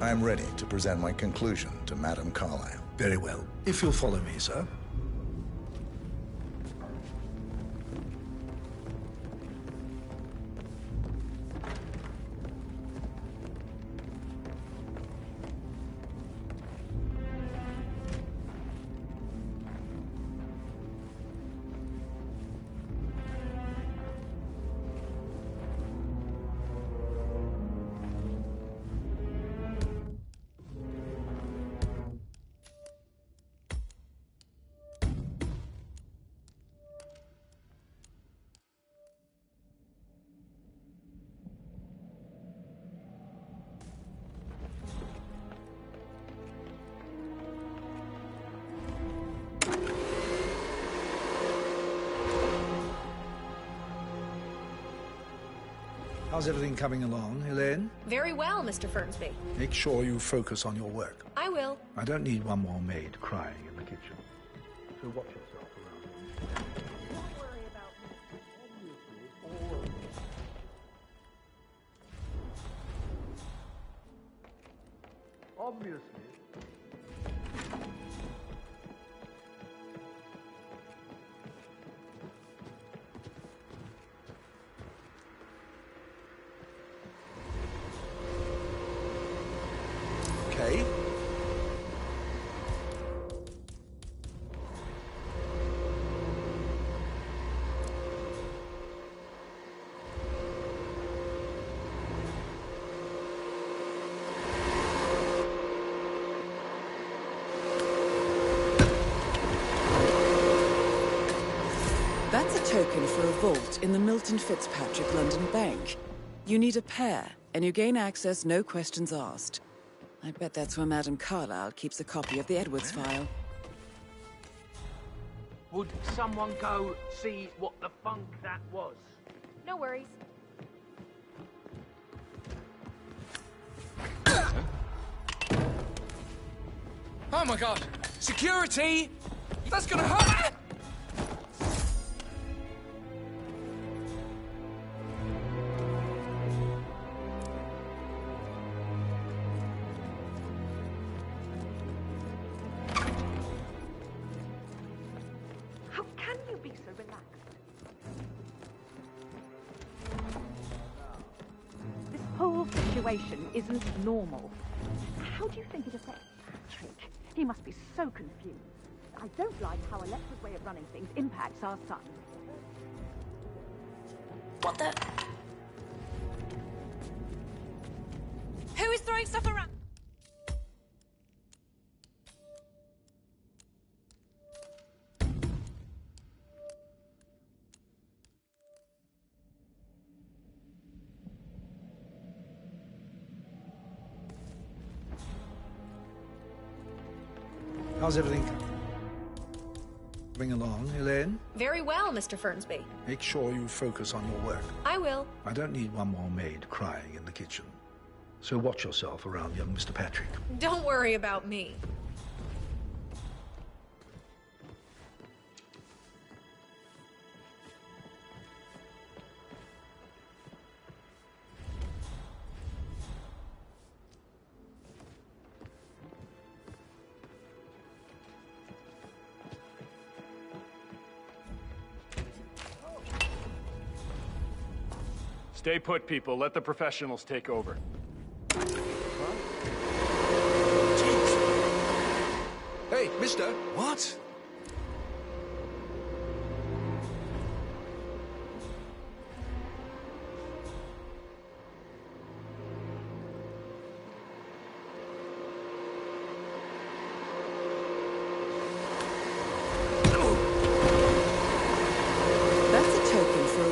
I'm ready to present my conclusion to Madame Carlyle. Very well. If you'll follow me, sir. How's everything coming along, Elaine? Very well, Mr. Fernsby. Make sure you focus on your work. I will. I don't need one more maid crying in the kitchen. So watch yourself around. Don't worry about me. Obviously. Okay. That's a token for a vault in the Milton Fitzpatrick London Bank. You need a pair, and you gain access no questions asked. I bet that's where Madame Carlyle keeps a copy of the Edwards file. Would someone go see what the funk that was? No worries. Oh my god! Security! That's gonna hurt! How can you be so relaxed? This whole situation isn't normal. How do you think it affects Patrick? He must be so confused. I don't like how Alexa's way of running things impacts our son. What the? Who is throwing stuff around? How's everything coming along, Elaine? Very well, Mr. Fernsby. Make sure you focus on your work. I will. I don't need one more maid crying in the kitchen. So watch yourself around young Mr. Patrick. Don't worry about me. Stay put, people. Let the professionals take over. Hey, mister! What?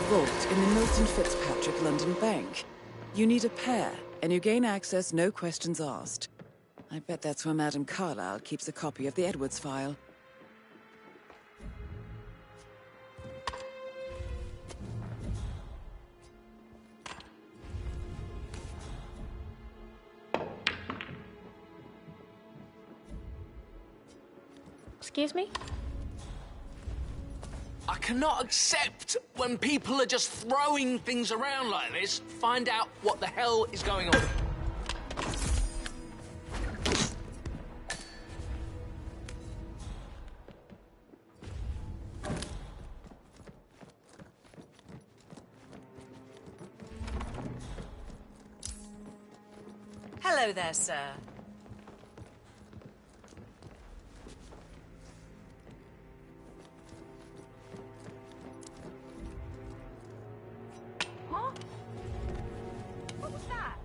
Vault in the Milton Fitzpatrick London Bank. You need a pair, and you gain access no questions asked. I bet that's where Madame Carlyle keeps a copy of the Edwards file. Excuse me? I cannot accept when people are just throwing things around like this. Find out what the hell is going on. Hello there, sir. Huh? What was that?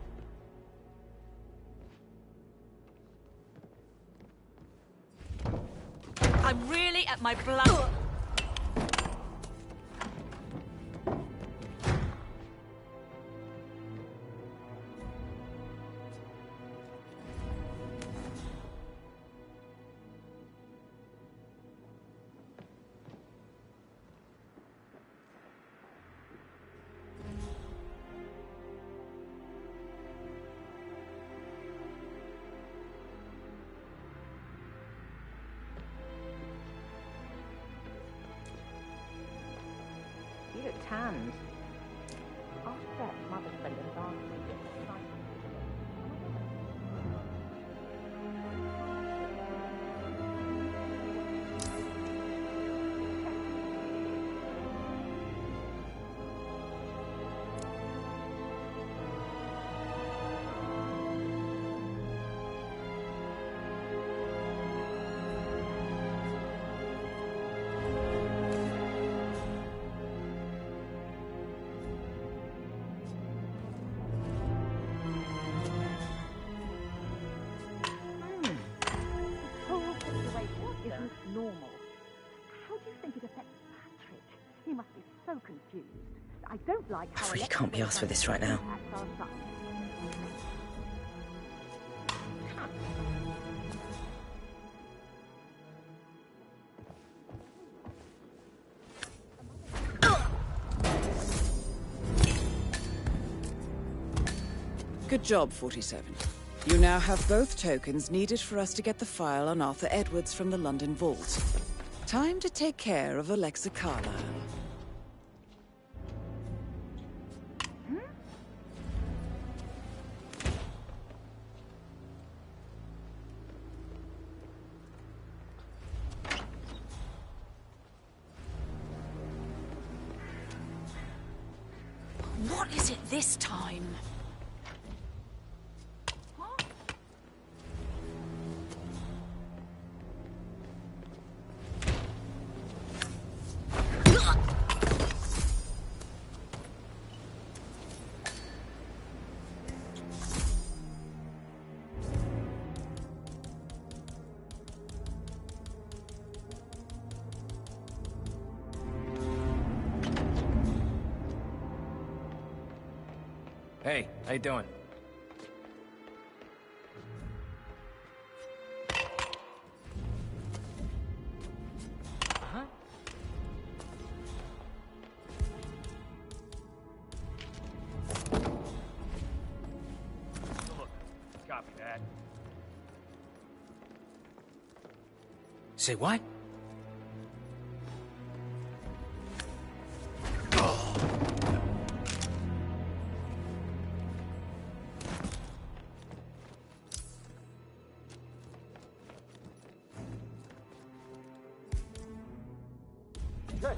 I'm really at my blood. You look tanned. After that, Mother spent a dance with you. Isn't normal. How do you think it affects Patrick? He must be so confused. I don't like how I really can't be asked with this right now. Good job, 47. You now have both tokens needed for us to get the file on Arthur Edwards from the London Vault. Time to take care of Alexa Carlyle. What is it this time? Hey, how you doing? Copy that. Say what? Hey!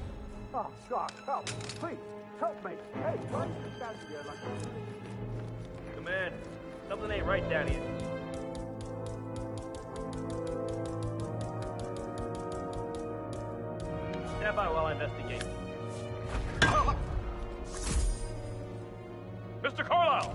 Oh, God, help! Please, help me! Hey, why are you standing there like this? Command, something ain't right down here. Stand by while I investigate. Mr. Carlyle!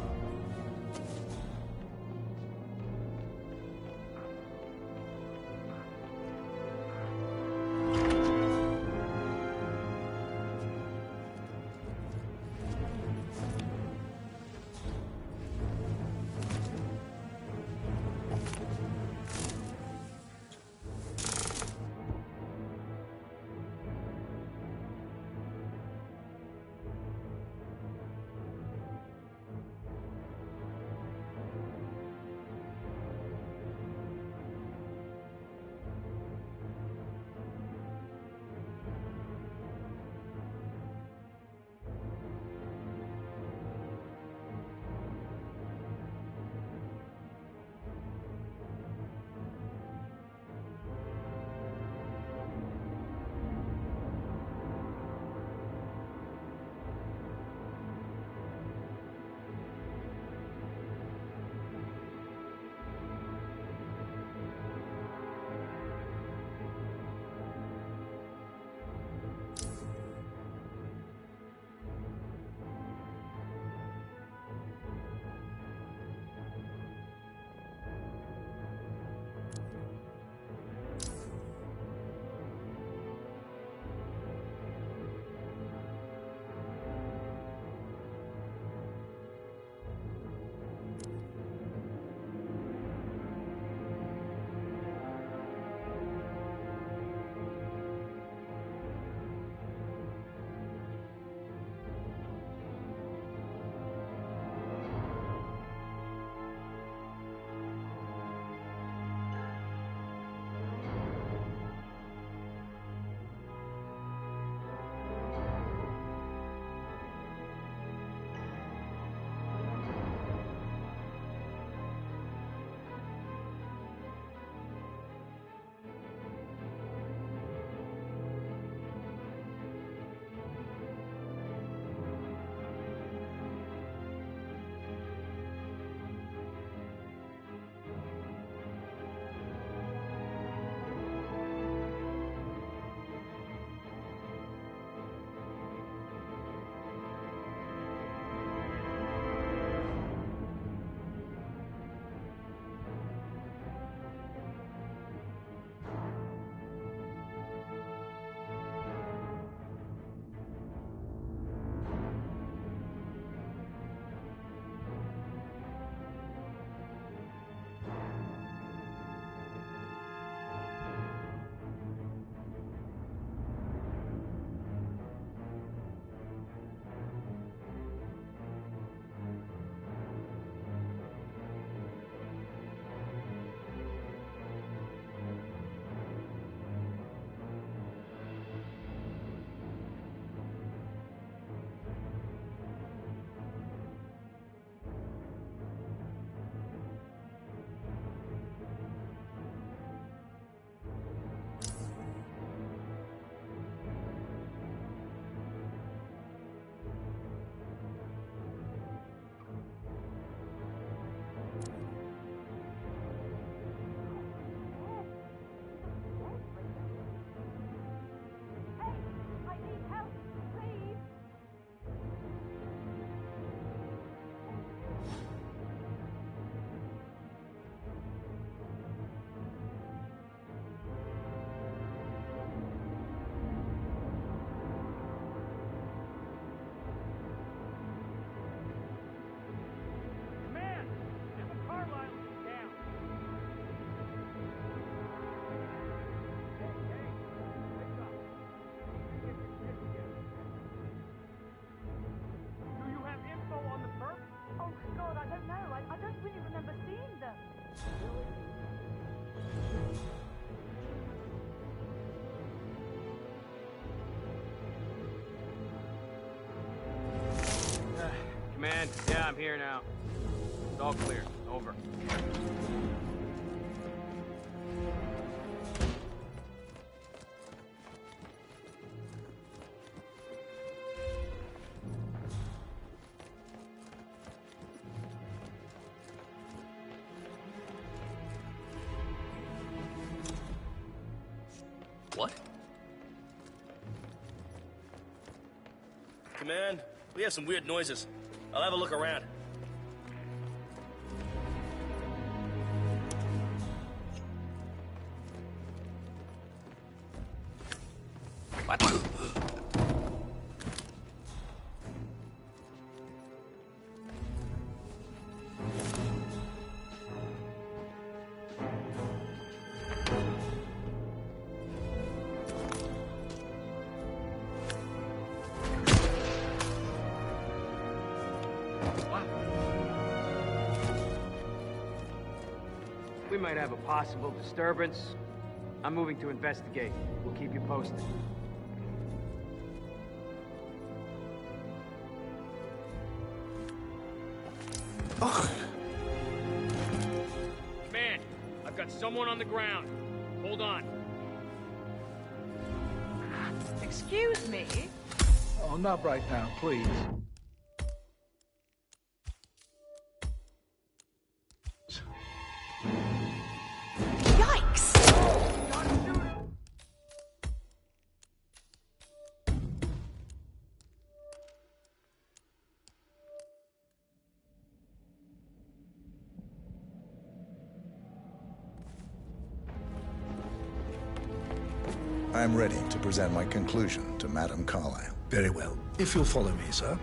Command. Yeah, I'm here now. It's all clear. Over. What? Command, we have some weird noises. I'll have a look around. What? We might have a possible disturbance. I'm moving to investigate. We'll keep you posted. Man, I've got someone on the ground. Hold on. Excuse me? Oh, not right now, please. Yikes! I'm ready to present my conclusion to Madame Carlyle. Very well. If you'll follow me, sir.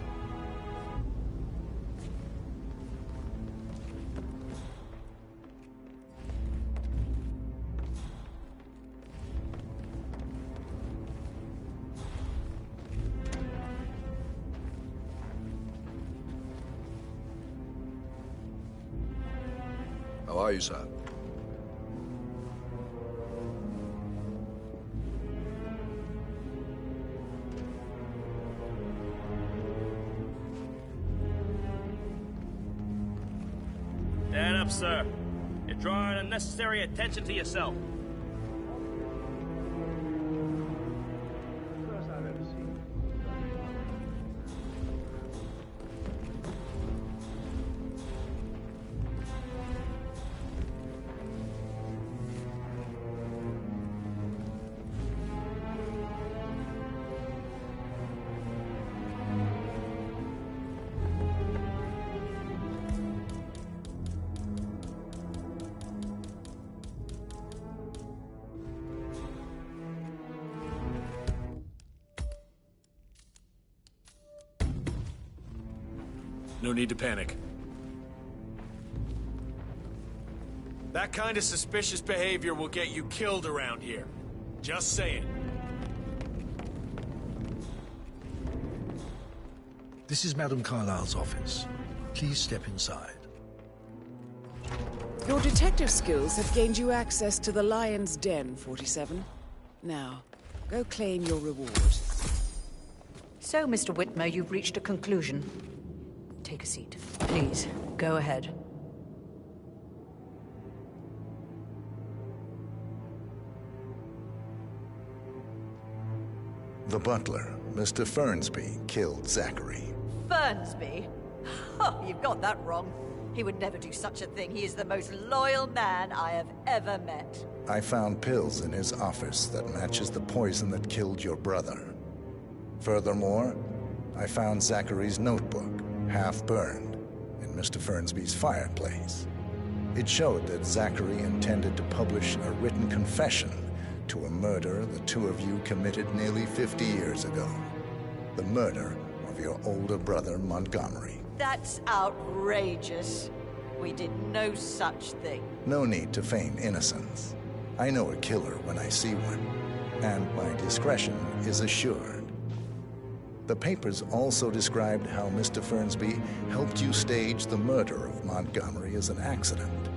How are you, sir? Stand up, sir. You're drawing unnecessary attention to yourself. First I've ever seen. No need to panic. That kind of suspicious behavior will get you killed around here. Just saying. This is Madame Carlyle's office. Please step inside. Your detective skills have gained you access to the Lion's Den, 47. Now, go claim your reward. So, Mr. Whitmer, you've reached a conclusion. Take a seat. Please, go ahead. The butler, Mr. Fernsby, killed Zachary. Fernsby? Oh, you've got that wrong. He would never do such a thing. He is the most loyal man I have ever met. I found pills in his office that matches the poison that killed your brother. Furthermore, I found Zachary's notebook, half burned, in Mr. Fernsby's fireplace. It showed that Zachary intended to publish a written confession to a murder the two of you committed nearly 50 years ago. The murder of your older brother, Montgomery. That's outrageous. We did no such thing. No need to feign innocence. I know a killer when I see one, and my discretion is assured. The papers also described how Mr. Fernsby helped you stage the murder of Montgomery as an accident.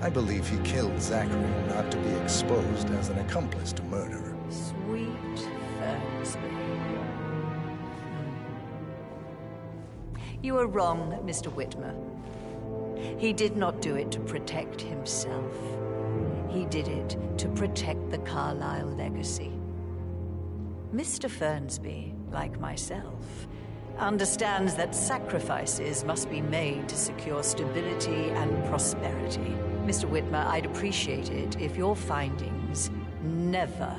I believe he killed Zachary not to be exposed as an accomplice to murder. Sweet Fernsby. You are wrong, Mr. Whitmer. He did not do it to protect himself. He did it to protect the Carlyle legacy. Mr. Fernsby, like myself, understands that sacrifices must be made to secure stability and prosperity. Mr. Whitmer, I'd appreciate it if your findings never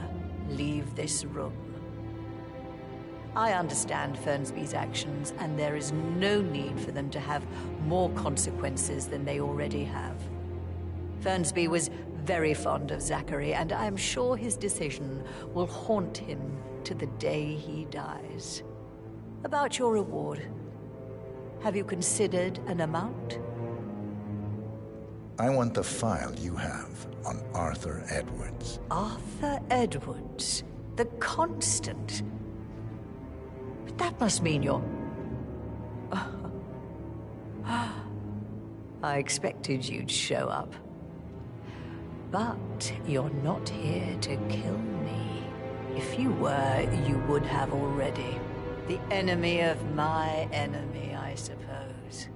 leave this room. I understand Fernsby's actions, and there is no need for them to have more consequences than they already have. Fernsby was very fond of Zachary, and I am sure his decision will haunt him to the day he dies. About your reward, have you considered an amount? I want the file you have on Arthur Edwards. Arthur Edwards, the Constant. But that must mean you're... I expected you'd show up. But you're not here to kill me. If you were, you would have already. The enemy of my enemy, I suppose.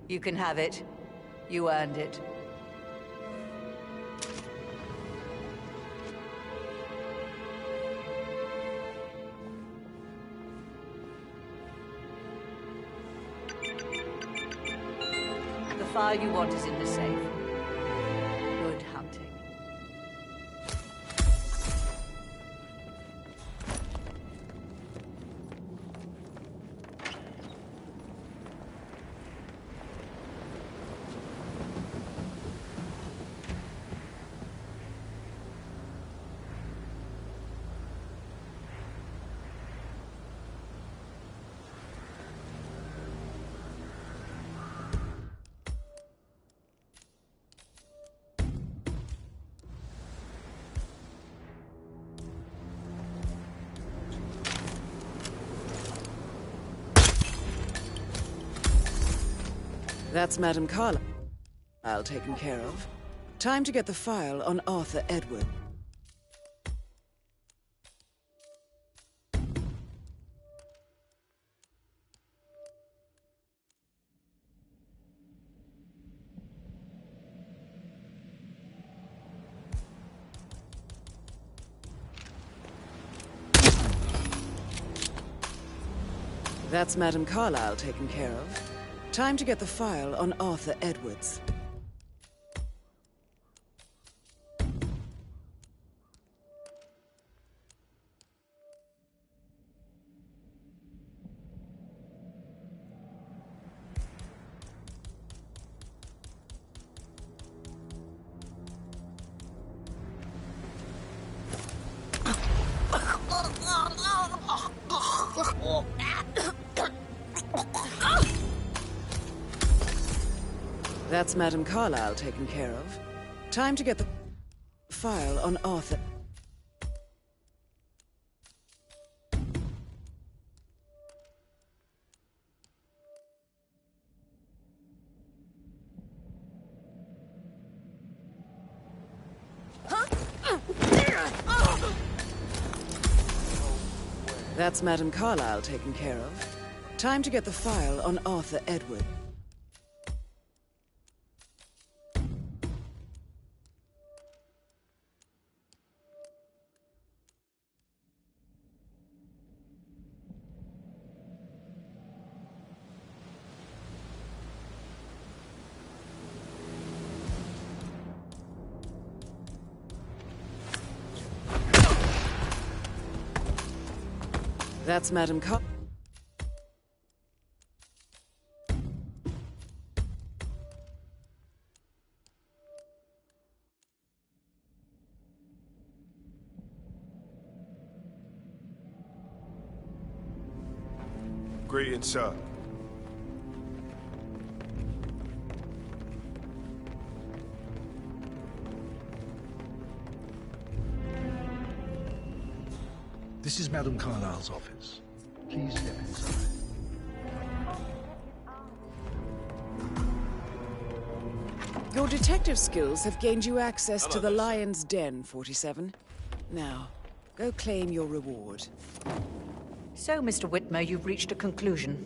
You can have it. You earned it. The file you want is in the safe. Good hunting. That's Madame Carlyle taken care of. Time to get the file on Arthur Edward. That's Madame Carlyle taken care of. Time to get the file on Arthur Edwards. That's Madame Carlyle taken care of. Time to get the file on Arthur. That's Madame Carlyle taken care of. Time to get the file on Arthur Edward. That's Madame Carlyle. Greetings, sir. This is Madame Carlyle's office. Please step inside. Your detective skills have gained you access to the Lion's Den, 47. Now, go claim your reward. So, Mr. Whitmer, you've reached a conclusion.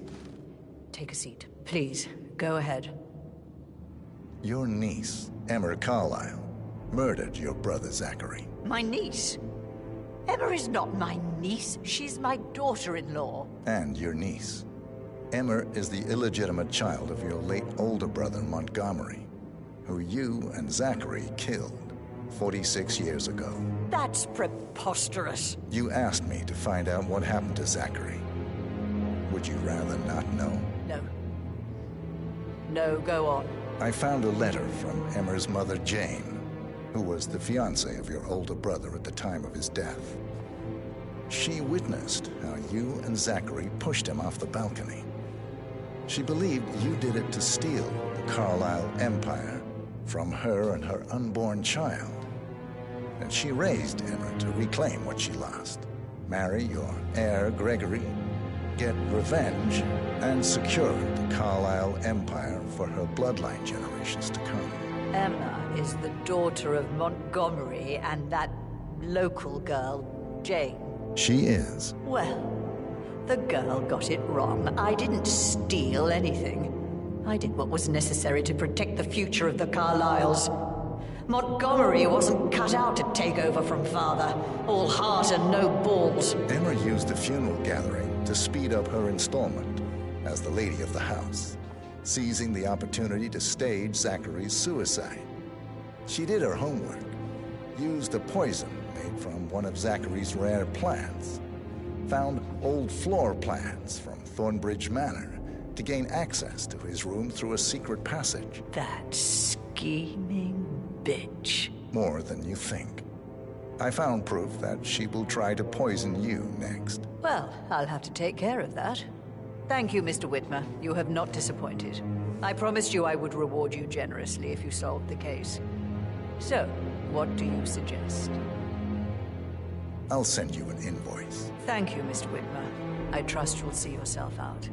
Take a seat. Please, go ahead. Your niece, Emma Carlyle, murdered your brother Zachary. My niece? Emma is not my niece. She's my daughter-in-law. And your niece. Emma is the illegitimate child of your late older brother, Montgomery, who you and Zachary killed 46 years ago. That's preposterous. You asked me to find out what happened to Zachary. Would you rather not know? No. No, go on. I found a letter from Emma's mother, Jane, who was the fiancée of your older brother at the time of his death. She witnessed how you and Zachary pushed him off the balcony. She believed you did it to steal the Carlyle empire from her and her unborn child. And she raised Emma to reclaim what she lost, marry your heir, Gregory, get revenge, and secure the Carlyle empire for her bloodline generations to come. Emma is the daughter of Montgomery and that local girl, Jane. She is. Well, the girl got it wrong. I didn't steal anything. I did what was necessary to protect the future of the Carlyles. Montgomery wasn't cut out to take over from father. All heart and no balls. Emma used the funeral gathering to speed up her installment as the lady of the house, seizing the opportunity to stage Zachary's suicide. She did her homework, used a poison made from one of Zachary's rare plants, found old floor plans from Thornbridge Manor to gain access to his room through a secret passage. That scheming bitch. More than you think. I found proof that she will try to poison you next. Well, I'll have to take care of that. Thank you, Mr. Whitmer. You have not disappointed. I promised you I would reward you generously if you solved the case. So, what do you suggest? I'll send you an invoice. Thank you, Mr. Whitmer. I trust you'll see yourself out.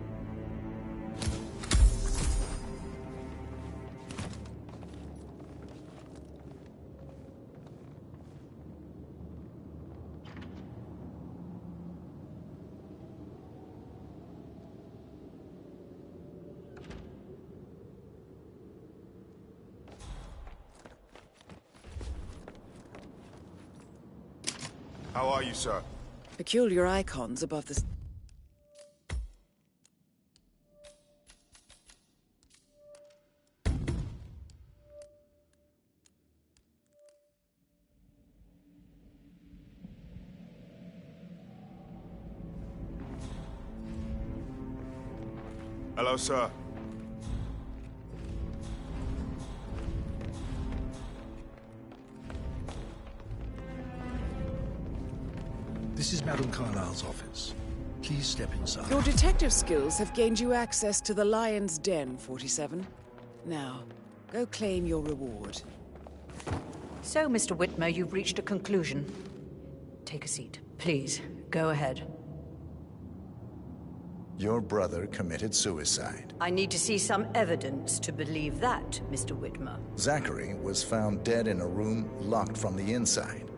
How are you, sir? Peculiar icons above the... Hello, sir. This is Madame Carlyle's office. Please step inside. Your detective skills have gained you access to the Lion's Den, 47. Now, go claim your reward. So, Mr. Whitmer, you've reached a conclusion. Take a seat. Please, go ahead. Your brother committed suicide. I need to see some evidence to believe that, Mr. Whitmer. Zachary was found dead in a room locked from the inside.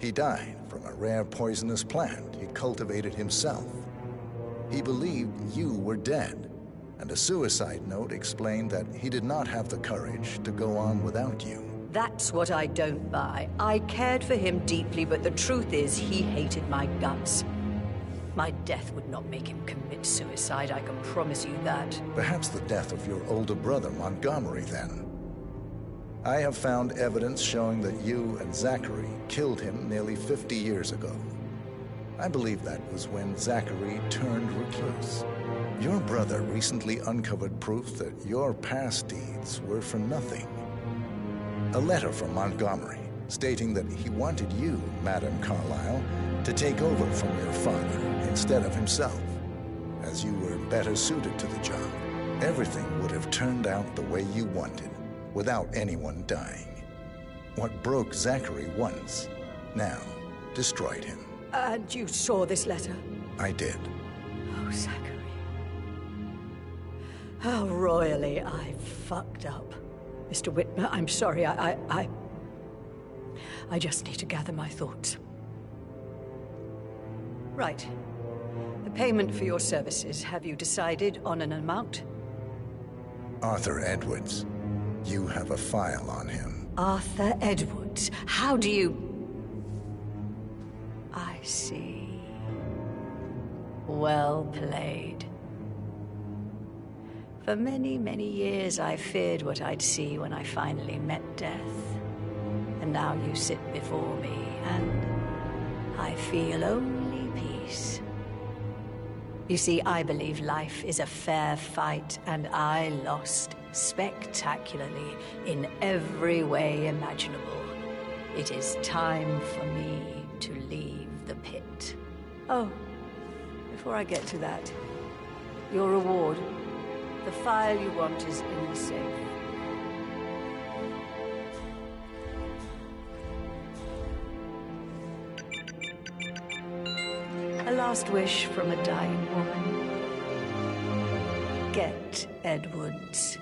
He died from a rare poisonous plant he cultivated himself. He believed you were dead, and a suicide note explained that he did not have the courage to go on without you. That's what I don't buy. I cared for him deeply, but the truth is he hated my guts. My death would not make him commit suicide, I can promise you that. Perhaps the death of your older brother, Montgomery, then. I have found evidence showing that you and Zachary killed him nearly 50 years ago. I believe that was when Zachary turned recluse. Your brother recently uncovered proof that your past deeds were for nothing. A letter from Montgomery stating that he wanted you, Madame Carlyle, to take over from your father instead of himself, as you were better suited to the job. Everything would have turned out the way you wanted, without anyone dying. What broke Zachary once, now destroyed him. And you saw this letter? I did. Oh, Zachary. How royally I fucked up. Mr. Whitmer, I'm sorry, I just need to gather my thoughts. Right. The Payment for your services. Have you decided on an amount? Arthur Edwards. You have a file on him. Arthur Edwards. How do you... I see. Well played. For many, many years I feared what I'd see when I finally met death. And now you sit before me, and I feel only peace. You see, I believe life is a fair fight, and I lost spectacularly in every way imaginable. It is time for me to leave the pit. Oh, before I get to that, your reward. The file you want is in the safe. A last wish from a dying woman. Get Edwards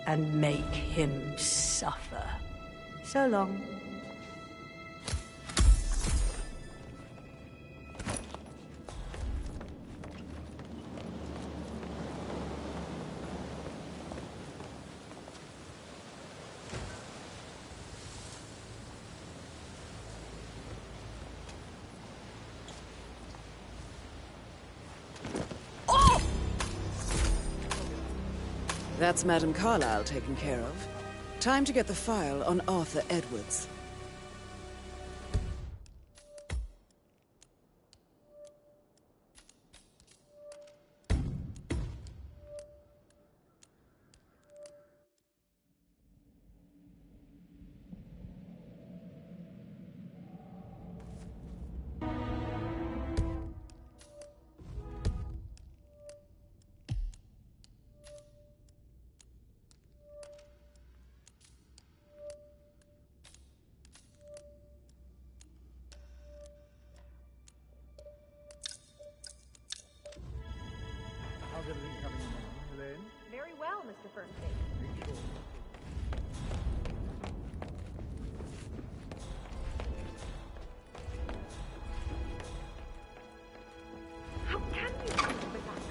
and make him suffer. So long. That's Madame Carlyle taken care of. Time to get the file on Arthur Edwards. How's everything coming along, Elaine? Very well, Mr. Fernsby. How can you do with that?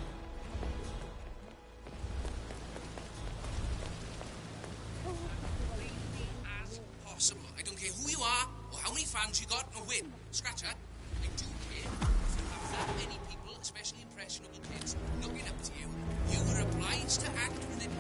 As possible. I don't care who you are, or how many fans you got, or when. Scratch that. I do care. If you have that many people, especially impressionable kids, looking up to you, you are obliged to act with it.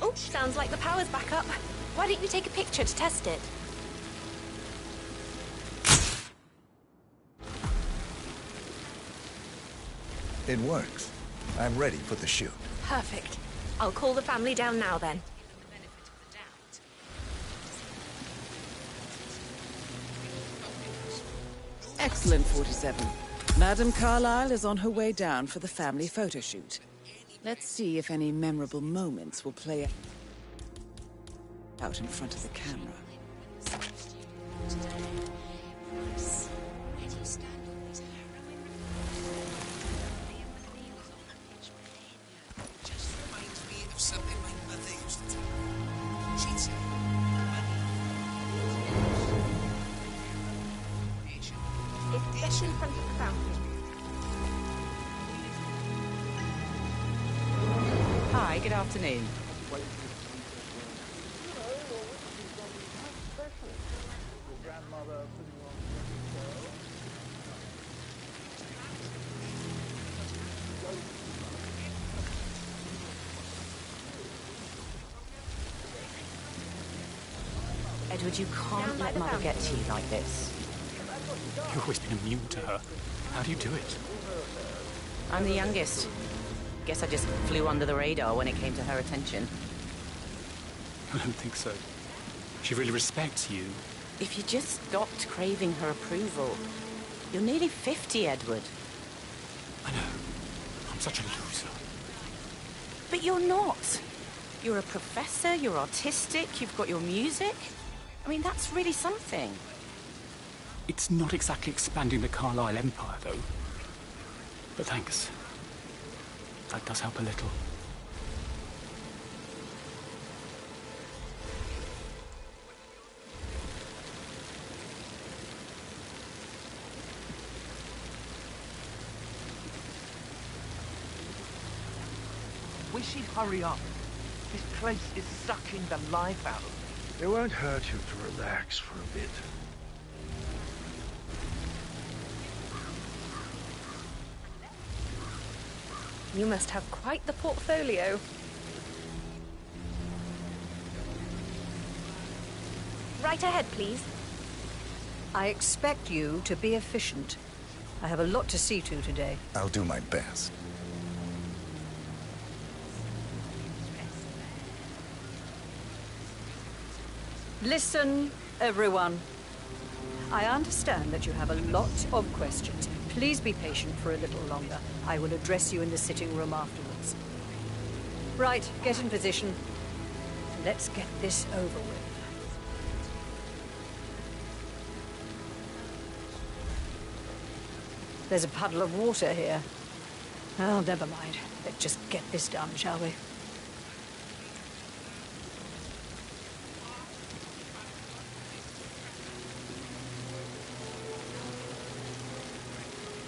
Oh, sounds like the power's back up. Why don't you take a picture to test it? It works. I'm ready for the shoot. Perfect. I'll call the family down now then. Excellent, 47. Madame Carlyle is on her way down for the family photo shoot. Let's see if any memorable moments will play out in front of the camera. Just reminds me of something my mother used to tell me. She'd say, It's just in front of the fountain. Hi, good afternoon. Edward, you can't let Mother get to you like this. You've always been immune to her. How do you do it? I'm the youngest. Guess I just flew under the radar when it came to her attention. I don't think so. She really respects you. If you just stopped craving her approval. You're nearly 50, Edward. I know. I'm such a loser. But you're not. You're a professor, you're artistic, you've got your music. I mean, that's really something. It's not exactly expanding the Carlisle Empire, though. But thanks. That does help a little. Wish he'd hurry up. This place is sucking the life out of me. It won't hurt you to relax for a bit. You must have quite the portfolio. Right ahead, please. I expect you to be efficient. I have a lot to see to today. I'll do my best. Listen, everyone. I understand that you have a lot of questions. Please be patient for a little longer. I will address you in the sitting room afterwards. Right, get in position. Let's get this over with. There's a puddle of water here. Oh, never mind. Let's just get this done, shall we?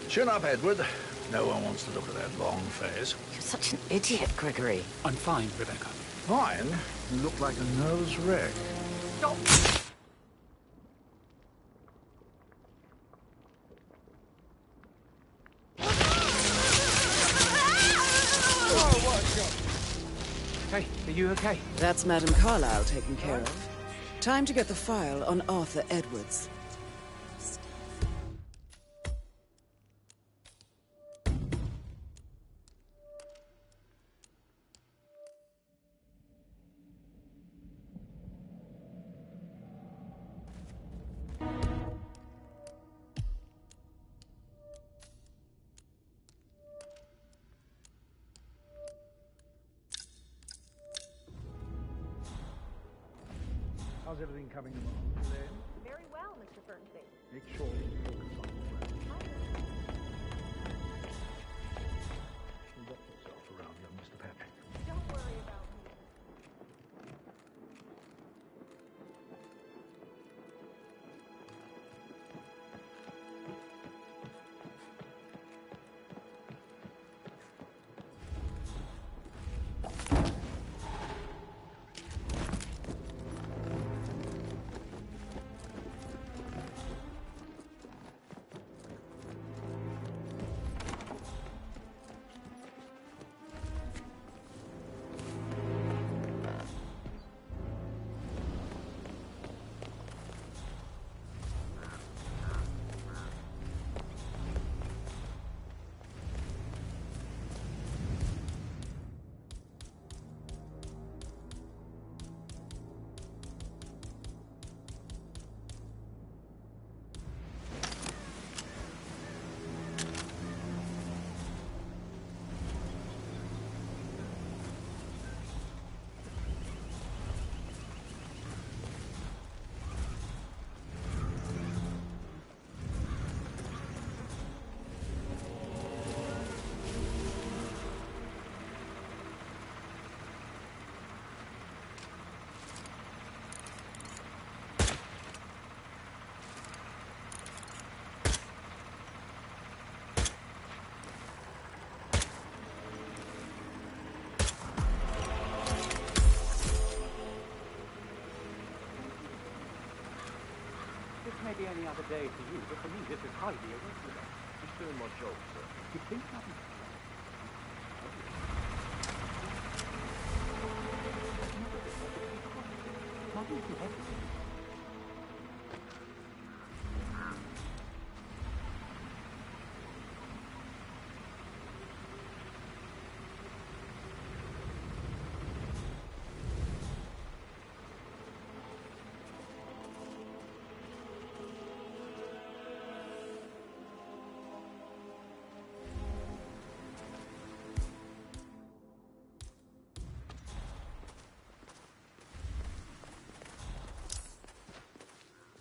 Chin up, Edward. No one wants to look at that long face. You're such an idiot, Gregory. I'm fine, Rebecca. Fine? You look like a nervous wreck. Stop! Hey, are you okay? That's Madame Carlisle taken care of. Time to get the file on Arthur Edwards. How's everything coming along, Elaine? Very well, Mr. Bernstein. Make sure you focus on the work. Conduct yourself around young Mr. Patrick. Don't worry about me. This may be any other day for you, but for me this is highly irregular. Just doing my job, sir. You think nothing?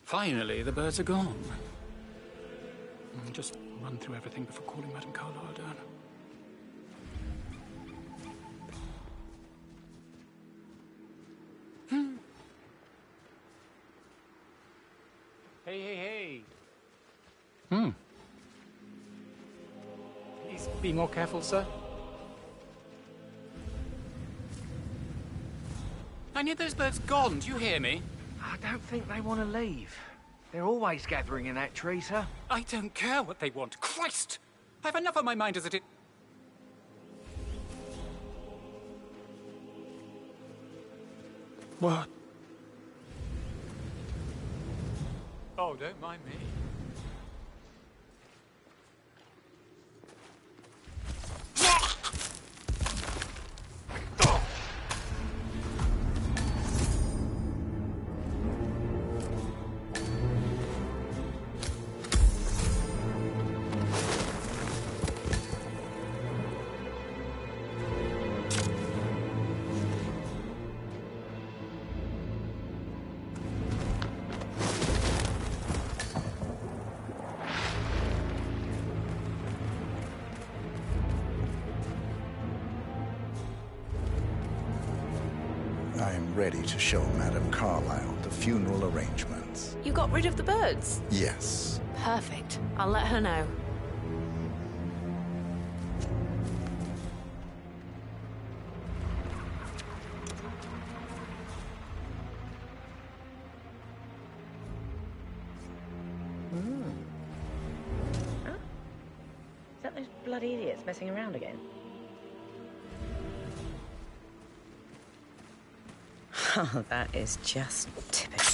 Finally, the birds are gone. Just run through everything before calling Madame Carlyle down. Hey. Please be more careful, sir. I need those birds gone. Do you hear me? I don't think they want to leave. They're always gathering in that tree, sir. I don't care what they want. Christ! I have enough on my mind as it is. What? Oh, don't mind me. I'm ready to show Madame Carlyle the funeral arrangements. You got rid of the birds? Yes. Perfect. I'll let her know. Huh? Is that those bloody idiots messing around again? Oh, that is just typical.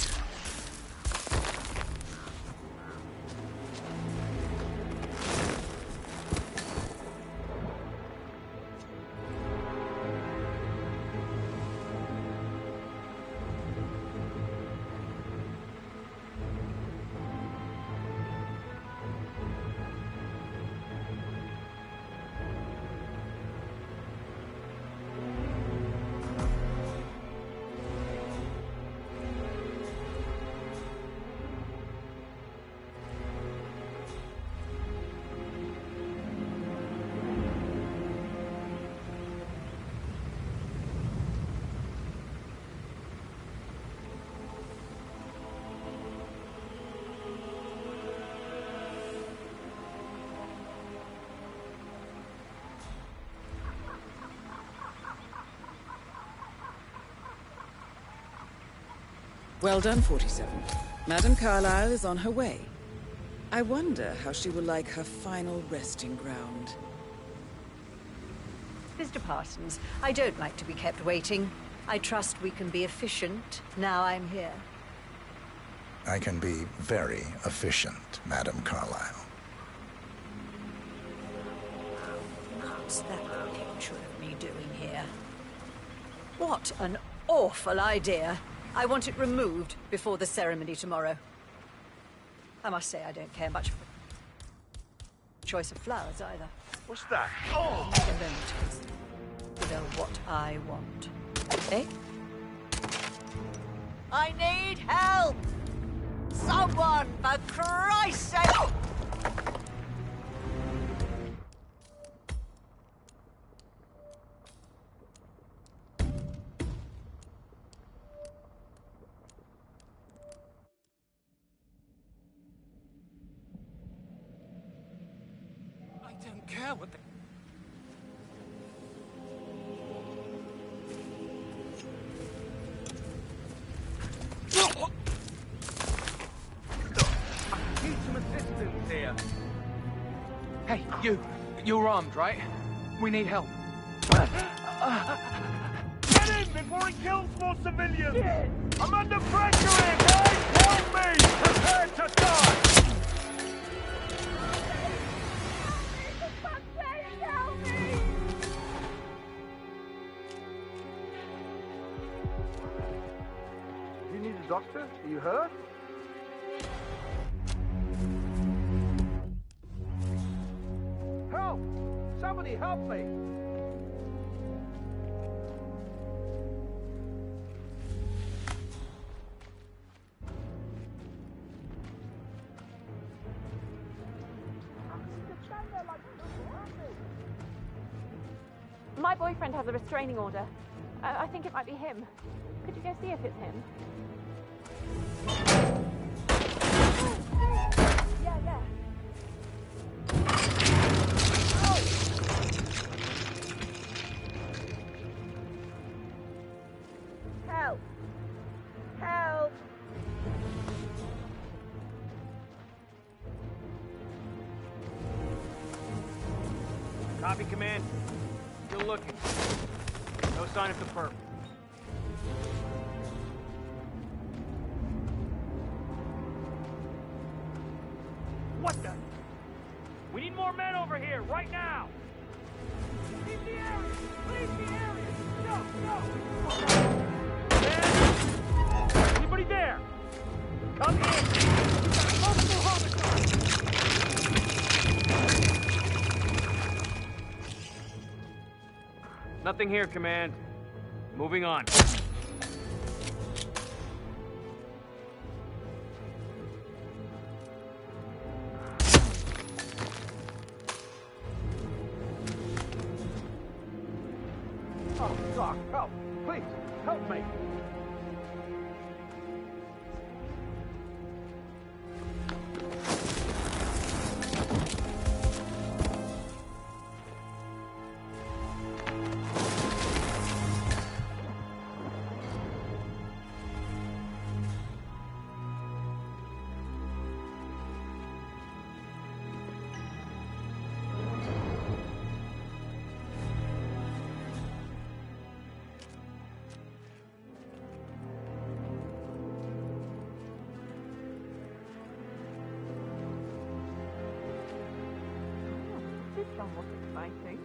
Well done, 47. Madame Carlyle is on her way. I wonder how she will like her final resting ground. Mr. Parsons, I don't like to be kept waiting. I trust we can be efficient now I'm here. I can be very efficient, Madame Carlyle. What's that picture of me doing here? What an awful idea. I want it removed before the ceremony tomorrow. I must say I don't care much for the choice of flowers either. What's that? Oh! You know what I want. Eh? I need help! Someone, for Christ's sake! I don't care what they... I need some assistance here. Hey, you're armed, right? We need help. Get in before he kills more civilians! Yes. I'm under pressure here, guys! Help me! Prepare to die! You need a doctor? Are you hurt? Help! Somebody help me! My boyfriend has a restraining order. I think it might be him. Could you go see if it's him? Yeah, yeah. Help! Help! Copy, Command. Still looking. No sign of the perp. What the? We need more men over here, right now! Leave the area! Leave the area! Go, go! Men! Anybody there? Come in! We've got multiple homicides! Nothing here, Command. Moving on. Oh, Doc, help! Please, help me! This one was exciting.